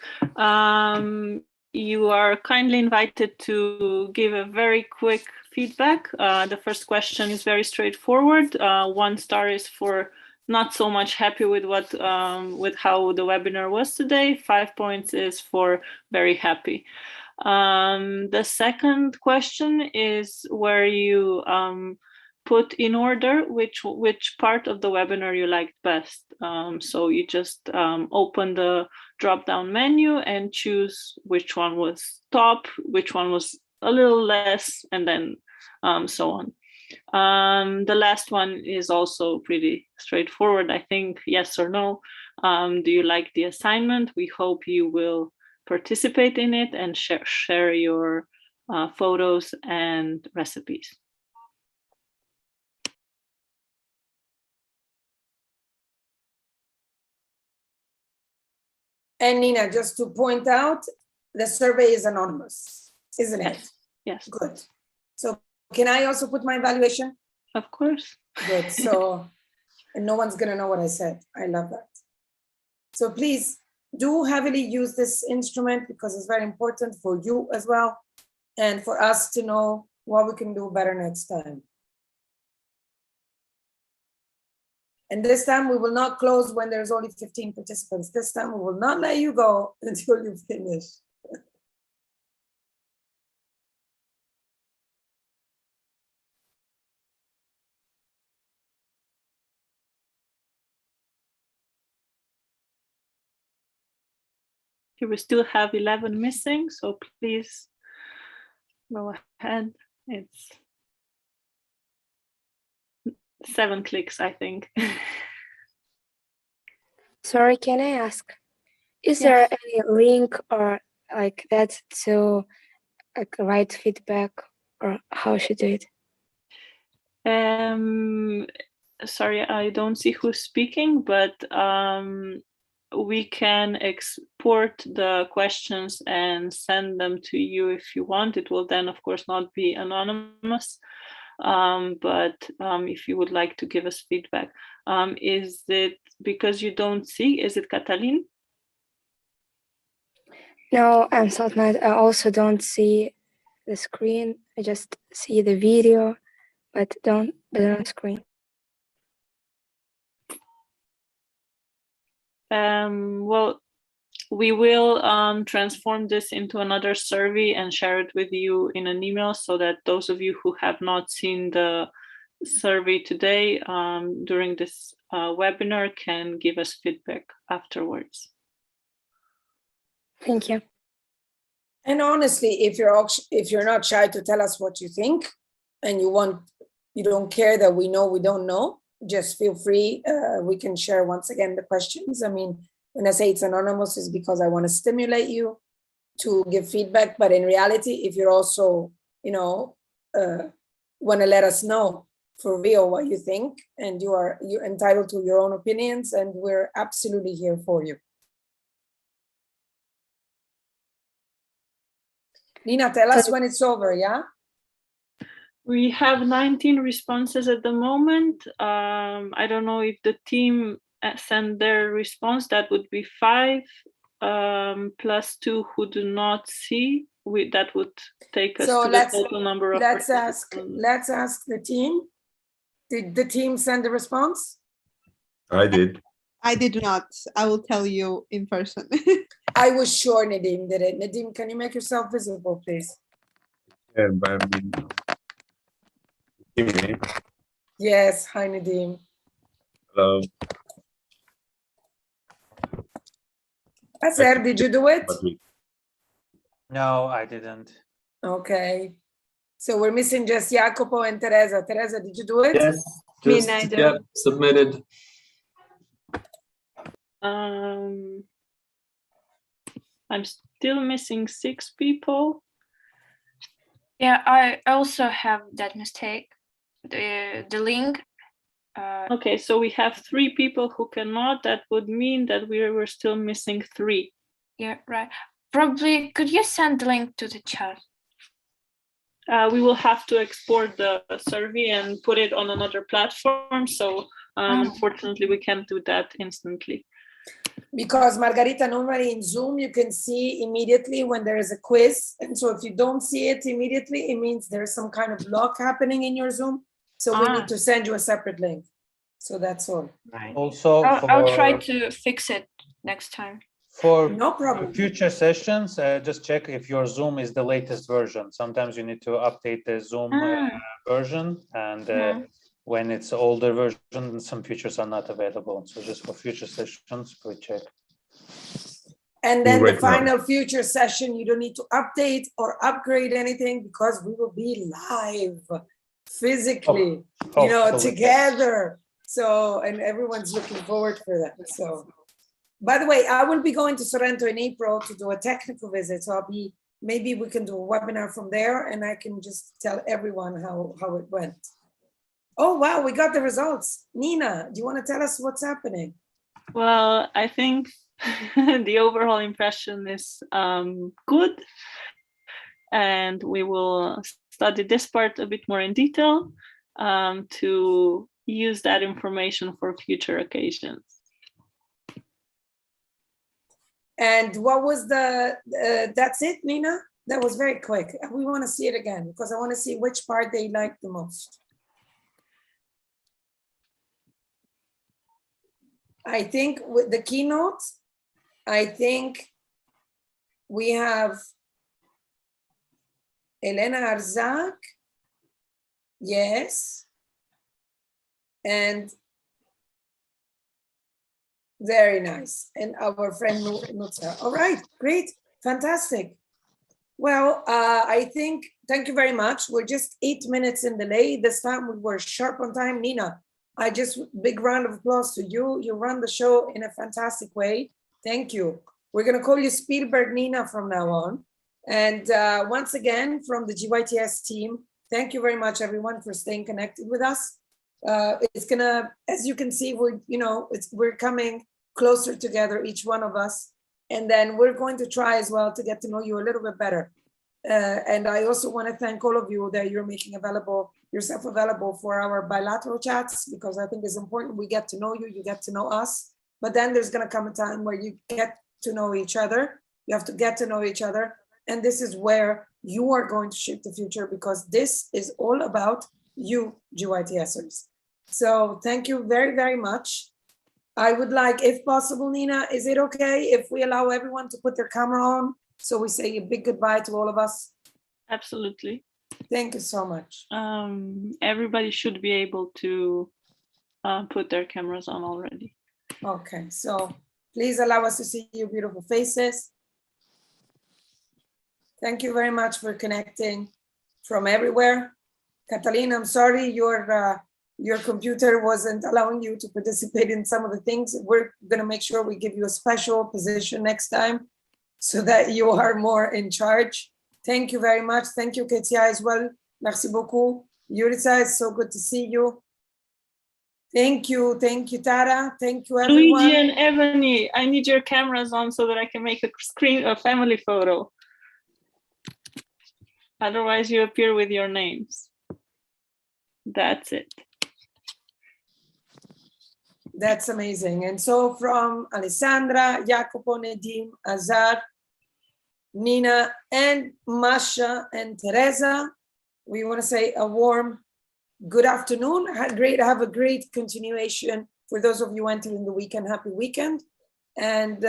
You are kindly invited to give a very quick feedback. The first question is very straightforward. 1 star is for not so much happy with what with how the webinar was today. 5 points is for very happy. The second question is where you put in order which part of the webinar you liked best. So you just open the drop-down menu and choose which one was top, which one was a little less, and then so on. The last one is also pretty straightforward, I think, yes or no. Do you like the assignment? We hope you will participate in it and share your photos and recipes. And Nina, just to point out, the survey is anonymous, isn't it? Yes. Good. So can I also put my evaluation? Of course. Good. So and no one's gonna know what I said. I love that. So please do heavily use this instrument, because it's very important for you as well, and for us to know what we can do better next time. And this time we will not close when there's only 15 participants. This time we will not let you go until you finish. Here we still have 11 missing, so please go ahead. It's 7 clicks, I think. Sorry, can I ask? Is there any link or like that to write feedback, or how should I do it? Sorry, I don't see who's speaking, but we can export the questions and send them to you if you want. It will then, of course, not be anonymous. But if you would like to give us feedback, is it because you don't see? Is it Catalin? No, I'm not. I also don't see the screen. I just see the video, but don't the screen. Well, we will transform this into another survey and share it with you in an email, so that those of you who have not seen the survey today during this webinar can give us feedback afterwards. Thank you. And honestly, if you're not shy to tell us what you think, and you don't care that we know we don't know, just feel free. We can share once again the questions. I mean, when I say it's anonymous, is because I want to stimulate you to give feedback. But in reality, if you're also, want to let us know for real what you think, and you're entitled to your own opinions, and we're absolutely here for you. Nina, tell us when it's over, yeah? We have 19 responses at the moment. I don't know if the team send their response. That would be 5 plus 2 who do not see. That would take us to the total number of participants. Let's ask the team. Did the team send the response? I did. I did not. I will tell you in person. I was sure Nadim did it. Nadim, can you make yourself visible, please? Yeah, but I mean, yes, hi Nadim. Hello. Aser, did you do it? No, I didn't. Okay. So we're missing just Jacopo and Teresa. Teresa, did you do it? Yes, just yeah, submitted. I'm still missing 6 people. Yeah, I also have that mistake. The link. Okay, so we have 3 people who cannot. That would mean that we were still missing 3. Yeah, right. Probably, could you send the link to the chat? We will have to export the survey and put it on another platform. So unfortunately, we can't do that instantly. Because Margarita, normally in Zoom, you can see immediately when there is a quiz. And so if you don't see it immediately, it means there's some kind of lock happening in your Zoom. So we need to send you a separate link. So that's all. Right. Also, I'll try to fix it next time. For no problem. Future sessions, just check if your Zoom is the latest version. Sometimes you need to update the Zoom version, and when it's older version, some features are not available. So just for future sessions, please check. And then the final future session, you don't need to update or upgrade anything because we will be live physically, together. So, and everyone's looking forward for that. So, by the way, I will be going to Sorrento in April to do a technical visit. So maybe we can do a webinar from there and I can just tell everyone how it went. Oh, wow, we got the results. Nina, do you want to tell us what's happening? Well, I think the overall impression is good. And we will study this part a bit more in detail to use that information for future occasions. And what was that's it, Nina? That was very quick. We want to see it again because I want to see which part they liked the most. I think with the keynote, I think we have Elena Arzak, yes, and very nice. And our friend Nutsa. All right, great, fantastic. Well, I think, thank you very much. We're just 8 minutes in delay. This time we were sharp on time. Nina, big round of applause to you. You run the show in a fantastic way. Thank you. We're gonna call you Spielberg Nina from now on. And once again, from the GYTS team, thank you very much, everyone, for staying connected with us. It's gonna, as you can see, we're coming closer together, each one of us. And then we're going to try as well to get to know you a little bit better. And I also want to thank all of you that you're making yourself available for our bilateral chats, because I think it's important we get to know you, you get to know us. But then there's going to come a time where you get to know each other. You have to get to know each other. And this is where you are going to shape the future, because this is all about you, GYTSers. So thank you very, very much. I would like, if possible, Nina, is it okay if we allow everyone to put their camera on? So we say a big goodbye to all of us. Absolutely. Thank you so much. Everybody should be able to put their cameras on already. Okay, so please allow us to see your beautiful faces. Thank you very much for connecting from everywhere. Catalina, I'm sorry your computer wasn't allowing you to participate in some of the things. We're gonna make sure we give you a special position next time so that you are more in charge. Thank you very much. Thank you, Ketia, as well. Merci beaucoup. Yurica, it's so good to see you. Thank you, Tara. Thank you, everyone. Luigi and Ebony, I need your cameras on so that I can make a family photo. Otherwise, you appear with your names. That's it. That's amazing. And so from Alessandra, Jacopo, Nedim, Azar, Nina, and Masha and Teresa, we want to say a warm good afternoon. Have a great continuation. For those of you entering the weekend, happy weekend. And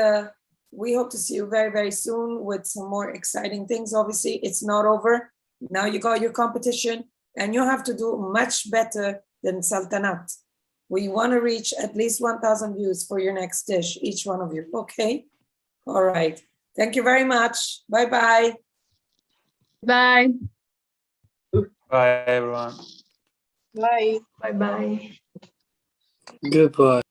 we hope to see you very, very soon with some more exciting things. Obviously, it's not over. Now you got your competition and you have to do much better than Saltanat. We want to reach at least 1,000 views for your next dish, each one of you, okay? All right. Thank you very much. Bye-bye. Bye. Bye, everyone. Bye. Bye-bye. Goodbye.